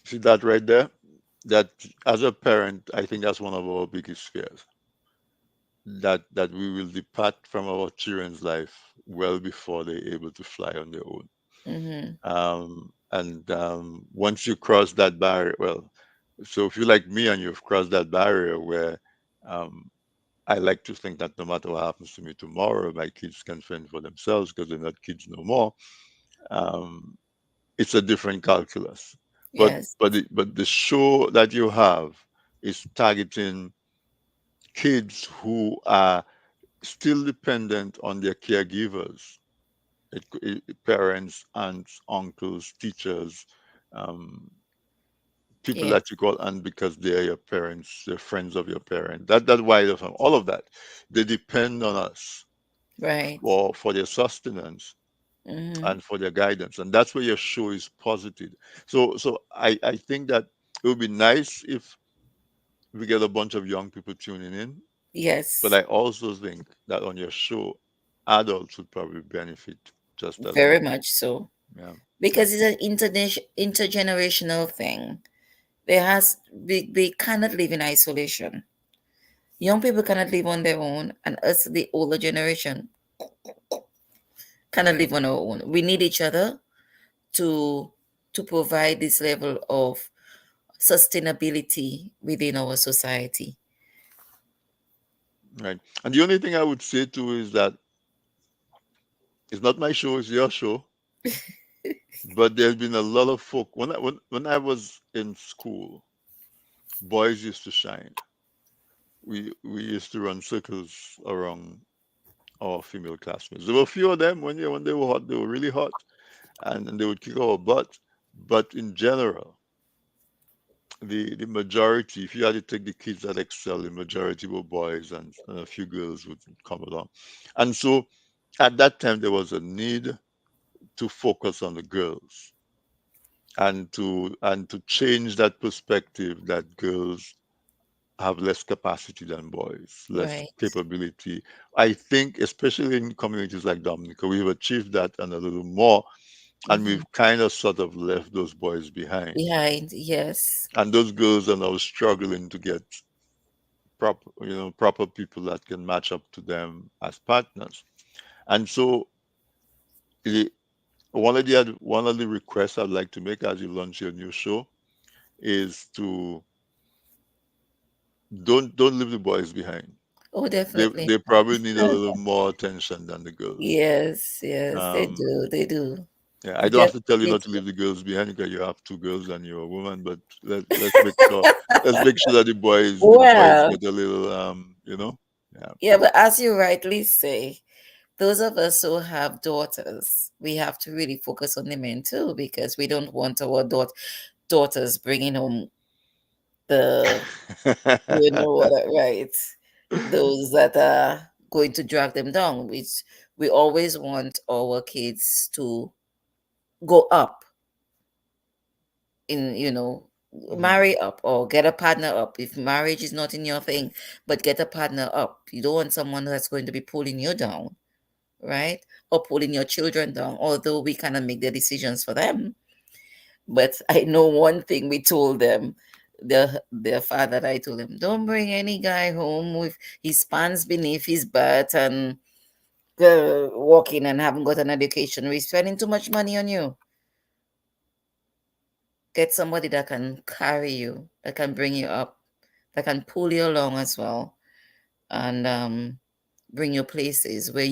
See that right there? That as a parent, I think that's one of our biggest fears. That we will depart from our children's life well before they're able to fly on their own. Mm-hmm. And once you cross that barrier, well, so if you're like me and you've crossed that barrier where um, I like to think that no matter what happens to me tomorrow, my kids can fend for themselves because they're not kids no more. Um, it's a different calculus. But Yes. but the show that you have is targeting kids who are still dependent on their caregivers, parents, aunts, uncles, teachers, um, people Yes. that you call aunt because they're your parents, they're friends of your parent. That wide of all of that, they depend on us Right. for their sustenance Mm-hmm. and for their guidance, and that's where your show is posited. So I think that it would be nice if we get a bunch of young people tuning in, but Yes. I also think that on your show, adults would probably benefit just as Very much. much so. Yeah, yeah. Because it's an intergenerational thing. There has we cannot live in isolation. Young people cannot live on their own, and us, the older generation, cannot live on our own. We need each other to provide this level of sustainability within our society. Right. And the only thing I would say too is that it's not my show, it's your show. But there's been a lot of folk when I was in school, boys used to shine. We used to run circles around our female classmates. There were a few of them when they were hot, they were really hot, and they would kick our butt. But in general, the majority, if you had to take the kids that excel, the majority were boys, and a few girls would come along. And so at that time there was a need to focus on the girls and to change that perspective that girls have less capacity than boys, less Right. capability. I think, especially in communities like Dominica, we've achieved that and a little more, and Hmm. we've kind of sort of left those boys behind. Behind, yes. And those girls are now struggling to get proper people that can match up to them as partners. And so, the, one of the requests I'd like to make as you launch your new show is to don't leave the boys behind. Oh, They definitely. they probably need a little more attention than the girls. Yes, yes, they Um, do. They do. yeah, I They don't have to tell you definitely not to do. leave the girls behind because you have two girls and you're a woman. But let's make sure that the boys Well, get a little yeah. yeah, but as you rightly say, those of us who have daughters, we have to really focus on the men too, because we don't want our daughters bringing home the, you know what, right? Those that are going to drag them down. Which we always want our kids to go up in, Mhm, marry up or get a partner up. If marriage is not in your thing, but get a partner up. You don't want someone that's going to be pulling you down, right? Or pulling your children down, although we cannot make the decisions for them. But I know one thing we told them. Their father, I told him, don't bring any guy home with his pants beneath his butt and walking and haven't got an education. We're spending too much money on you. Get somebody that can carry you, that can bring you up, that can pull you along as well, and bring you places where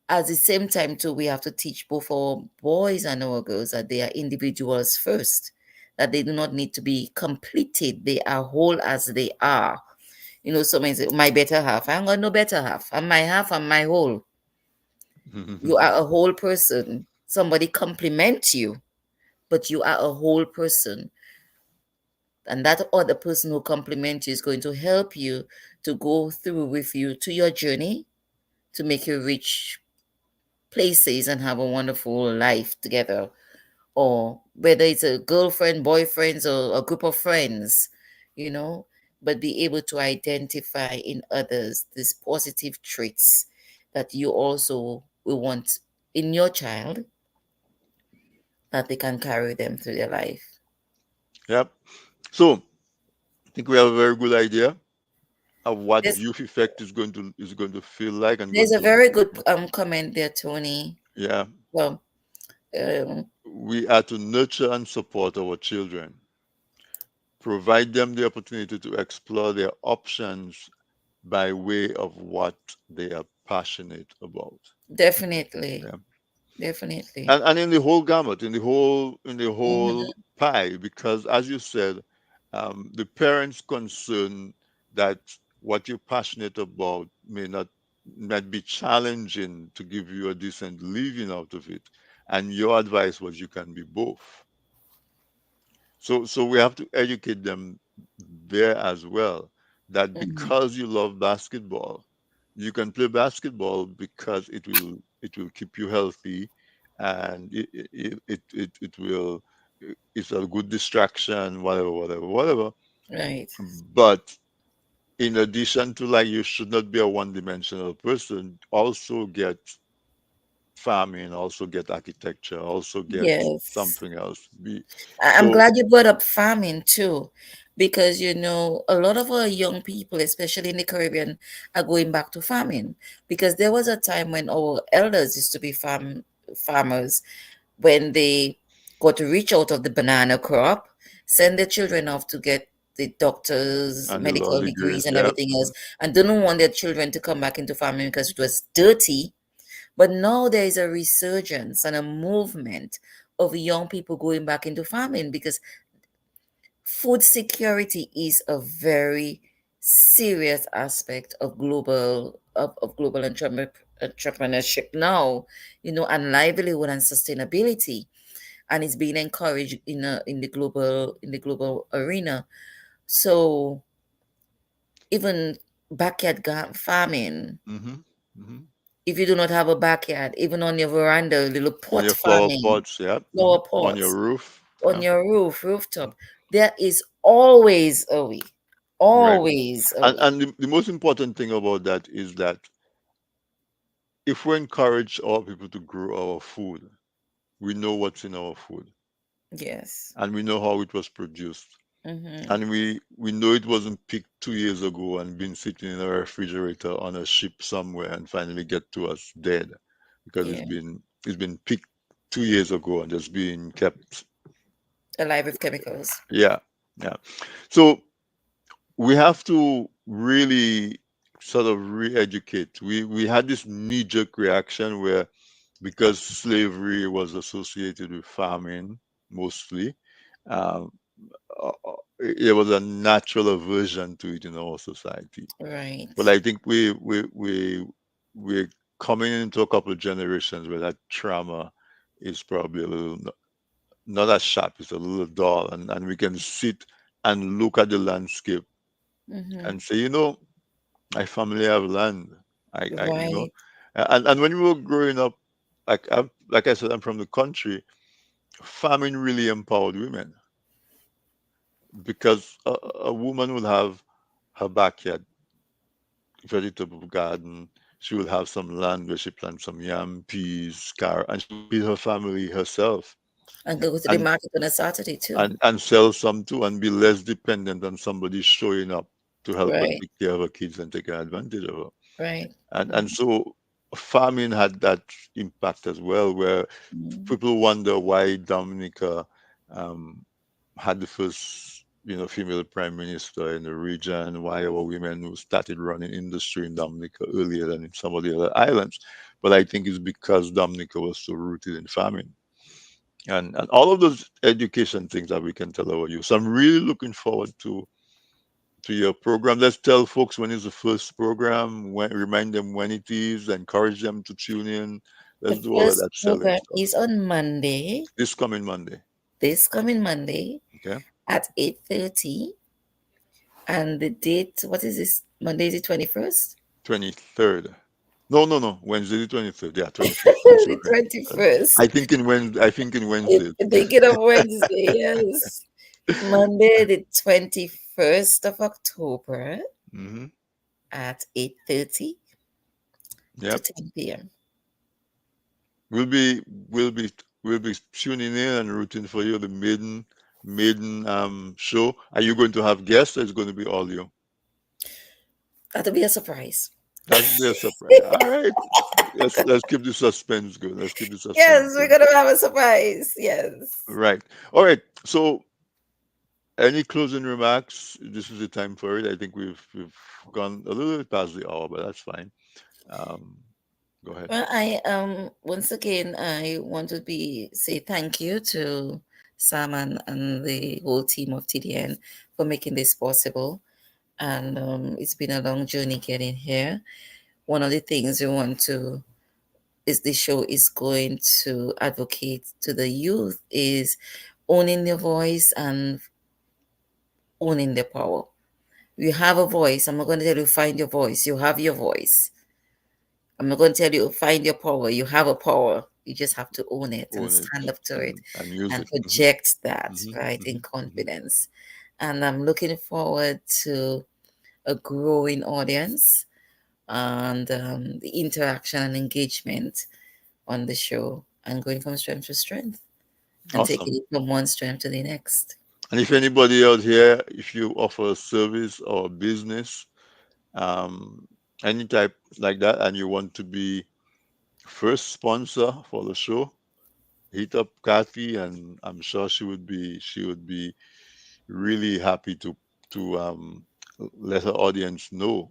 at the same time too, we have to teach both our boys and our girls that they are individuals first, that they do not need to be completed. They are whole as they are. Someone say, my better half. I ain't got no better half. I'm my half, I'm my whole. You mhm. are a whole person. Somebody compliments you, but you are a whole person. And that other person who compliments you is going to help you to go through with you to your journey to make you reach places and have a wonderful life together. Or whether it's a girlfriend, boyfriends, or a group of friends, you know, but be able to identify in others these positive traits that you also will want in your child, that they can carry them through their life. Yep. So I think we have a very good idea of what There's, youth effect is going to feel like and there's going a to very good look like. comment there, Tony. Yeah. Well, um, We are to nurture and support our children, provide them the opportunity to explore their options by way of what they are passionate about. definitely, Yeah. definitely. And in the whole gamut, in the whole Mhm. pie, because as you said, the parents' concern that what you're passionate about might be challenging to give you a decent living out of it, and your advice was you can be both. So we have to educate them there as well, that Mm-hmm. because you love basketball, you can play basketball because it will keep you healthy, and it will, it's a good distraction, whatever, whatever, whatever. Right. But in addition to, like, you should not be a one-dimensional person. Also get farming, also get architecture, also get Yes. something else. I'm So glad you brought up farming too, because a lot of our young people, especially in the Caribbean, are going back to farming because there was a time when our elders used to be farmers when they got rich out of the banana crop, send their children off to get the doctors, and the law medical degrees, degrees, and yeah. everything else, and didn't want their children to come back into farming because it was dirty. But now there is a resurgence and a movement of young people going back into farming because food security is a very serious aspect of global entrepreneurship now, and livelihood and sustainability, and it's being encouraged in the global arena. So even farming, Hmm. Hmm. if you do not have a backyard, even on your veranda, little On pot your flower farming, pots, yeah. Hmm. flower On your pots roof, on yeah. your rooftop, there is always a way. Right. Always a way. And the most important thing about that is that if we encourage our people to grow our food, we know what's in our food, Yes. and we know how it was produced, Mm-hmm. and we know it wasn't picked 2 years ago and been sitting in a refrigerator on a ship somewhere and finally get to us dead, because Yeah. it's been picked 2 years ago and just being kept. Alive with chemicals. Yeah, yeah. So we have to really sort of re-educate. We had this knee-jerk reaction where, because slavery was associated with farming mostly, um, there was a natural aversion to it in our society. Right. But I think we're coming into a couple of generations where that trauma is probably a little, not as sharp, it's a little dull, and we can sit and look at the landscape Mm-hmm. and say, my family have land. Right. And when we were growing up, like I said, I'm from the country. Farming really empowered women, because a woman would have her backyard vegetable garden. She would have some land where she plants some yam, peas, carrot, and she would feed her family herself, And go to the and market on a Saturday too. and sell some too, and be less dependent on somebody showing up to help her Right. take care of her kids and taking advantage of her. Right. And so farming had that impact as well, where Mm-hmm. people wonder why Dominica um, had the first, female prime minister in the region, why our women who started running industry in Dominica earlier than in some of the other islands. But I think it's because Dominica was so rooted in farming. And all of those education things that we can tell our youth. So I'm really looking forward to your program. Let's tell folks when is the first program, when, remind them when it is, encourage them to tune in. The Let's do all of first that selling program stuff. is on Monday, This coming Monday. this coming Monday Okay. at 8:30. And the date, what is this? Monday is the 21st? 23rd. No, no, no. Wednesday the 23rd. Yeah, 21st. I'm The sorry. I 21st. think in Wednesday. I think in Wednesday. Thinking of Wednesday, yes. Monday, the 21st of October Hmm. at 8:30 to Yep. 10 p.m. We'll be we'll be we'll be tuning in and rooting for you. The maiden show. Are you going to have guests, or is it going to be all you? That'll be a surprise. That's the surprise. All right. Let's keep the suspense going. Let's keep the suspense Yes, we're going. gonna have a surprise. Yes. Right. All right. So, any closing remarks? This is the time for it. I think we've gone a little bit past the hour, but that's fine. Um, Go ahead. Well, I once again I want to be say thank you to Sam and the whole team of TDN for making this possible. And it's been a long journey getting here. One of the things we want to is the show is going to advocate to the youth is owning your voice and owning the power. You have a voice. I'm not going to tell you find your voice. You have your voice. I'm not going to tell you find your power. You have a power. You just have to own it and own it, stand up to it and use and it. project that, Hmm right, in hmm confidence. And I'm looking forward to a growing audience and the interaction and engagement on the show and going from strength to strength and taking Awesome. it from one strength to the next. And if anybody out here, if you offer a service or a business, um, any type like that, and you want to be first sponsor for the show, hit up Kathy, and I'm sure she would be really happy to let her audience know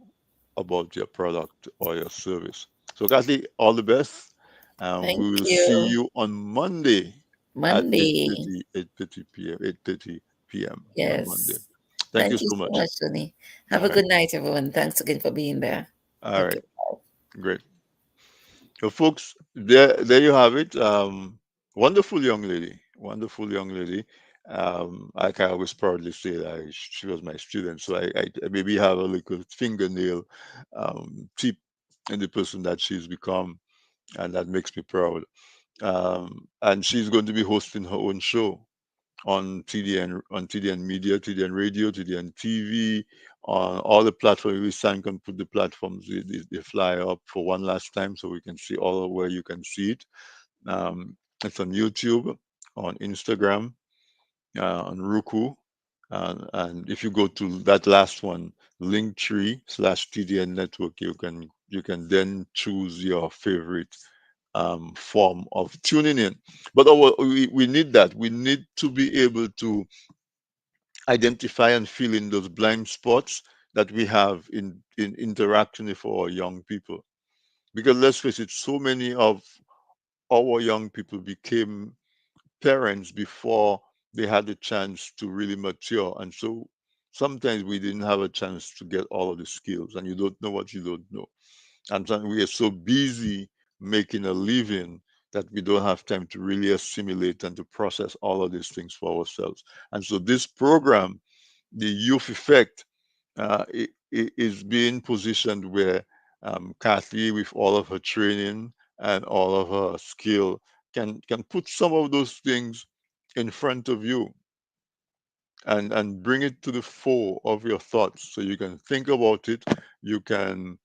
about your product or your service. So Kathy, all the best. Thank We will see you. you on Monday at Monday. 8:30 p.m. 8:30 p.m. on Monday. Yes. Thank you Thank you so so much. much, Tony. Have All a right. good night, everyone. Thanks again for being there. All right. Okay. Great. So, folks, there you have it. Wonderful young lady. Wonderful young lady. I can always proudly say that she was my student. So I maybe have a little fingernail tip in the person that she's become, and that makes me proud. And she's going to be hosting her own show on TDN Media, TDN Radio, TDN TV, on all the platforms. We Sam can put the platforms they fly up for one last time so we can see all of where you can see it. Um, it's on YouTube, on Instagram, on Roku. And if you go to that last one, Linktree/TDN Network, you can then choose your favorite form of tuning in. But we need that. We need to be able to identify and fill in those blind spots that we have in interaction with our young people. Because let's face it, so many of our young people became parents before they had the chance to really mature. And so sometimes we didn't have a chance to get all of the skills, and you don't know what you don't know. And then we are so busy making a living that we don't have time to really assimilate and to process all of these things for ourselves. And so this program, the youth effect, is being positioned where Kathy, with all of her training and all of her skill, can put some of those things in front of you and bring it to the fore of your thoughts so you can think about it. You can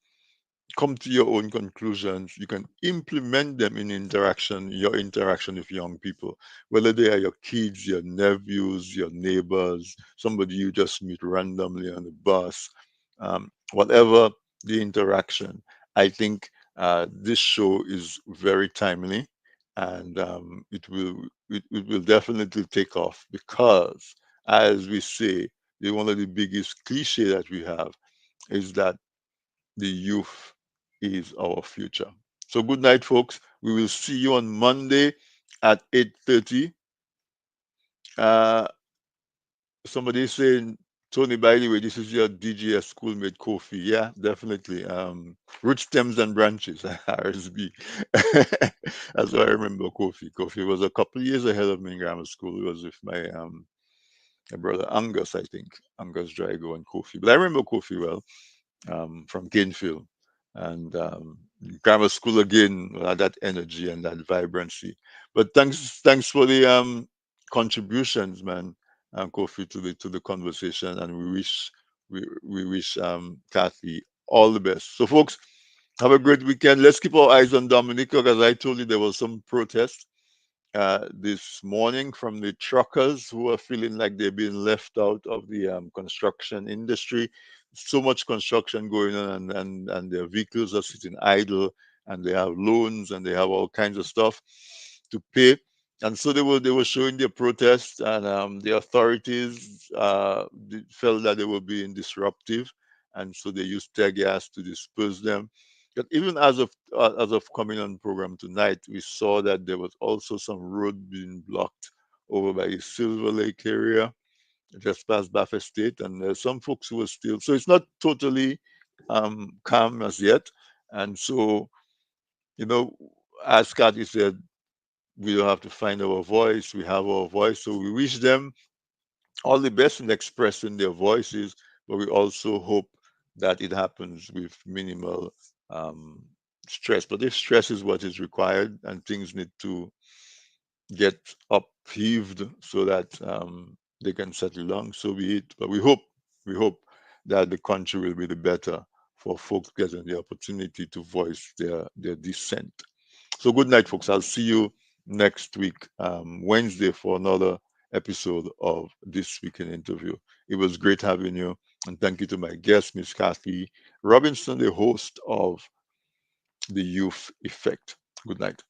come to your own conclusions. You can implement them in your interaction with young people, whether they are your kids, your nephews, your neighbors, somebody you just meet randomly on the bus, whatever the interaction. I think this show is very timely, and it will definitely take off because, as we say, one of the biggest cliche that we have is that the youth is our future. So good night, folks. We will see you on Monday at 8:30. Uh, somebody is saying, Tony, by the way, this is your DGS schoolmate Kofi. Yeah, definitely. Root stems and branches, RSB. That's what I remember Kofi. Kofi was a couple of years ahead of me in grammar school. He was with my brother Angus, I think. Angus Drago and Kofi. But I remember Kofi well. From Gainfield. And grammar school again had that energy and that vibrancy. But thanks for the contributions, man, Kofi, to the conversation. And we wish Kathy all the best. So, folks, have a great weekend. Let's keep our eyes on Dominica, because I told you there was some protest this morning from the truckers who are feeling like they're being left out of the construction industry. So much construction going on, and their vehicles are sitting idle, and they have loans and they have all kinds of stuff to pay. And so they were showing their protest, and the authorities felt that they were being disruptive, and so they used tear gas to disperse them. But even as of coming on program tonight, we saw that there was also some road being blocked over by the Silver Lake area, just past Bath Estate, and there's some folks who are still. So it's not totally calm as yet, and so, you know, as Kathy said, we don't have to find our voice. We have our voice. So we wish them all the best in expressing their voices, but we also hope that it happens with minimal um, stress. But if stress is what is required and things need to get upheaved so that they can settle down, so be it. But we hope that the country will be the better for folks getting the opportunity to voice their dissent. So good night, folks. I'll see you next week, Wednesday, for another episode of This Week in Interview. It was great having you, and thank you to my guest, Miss Kathe Robinson, the host of The Youth Effect. Good night.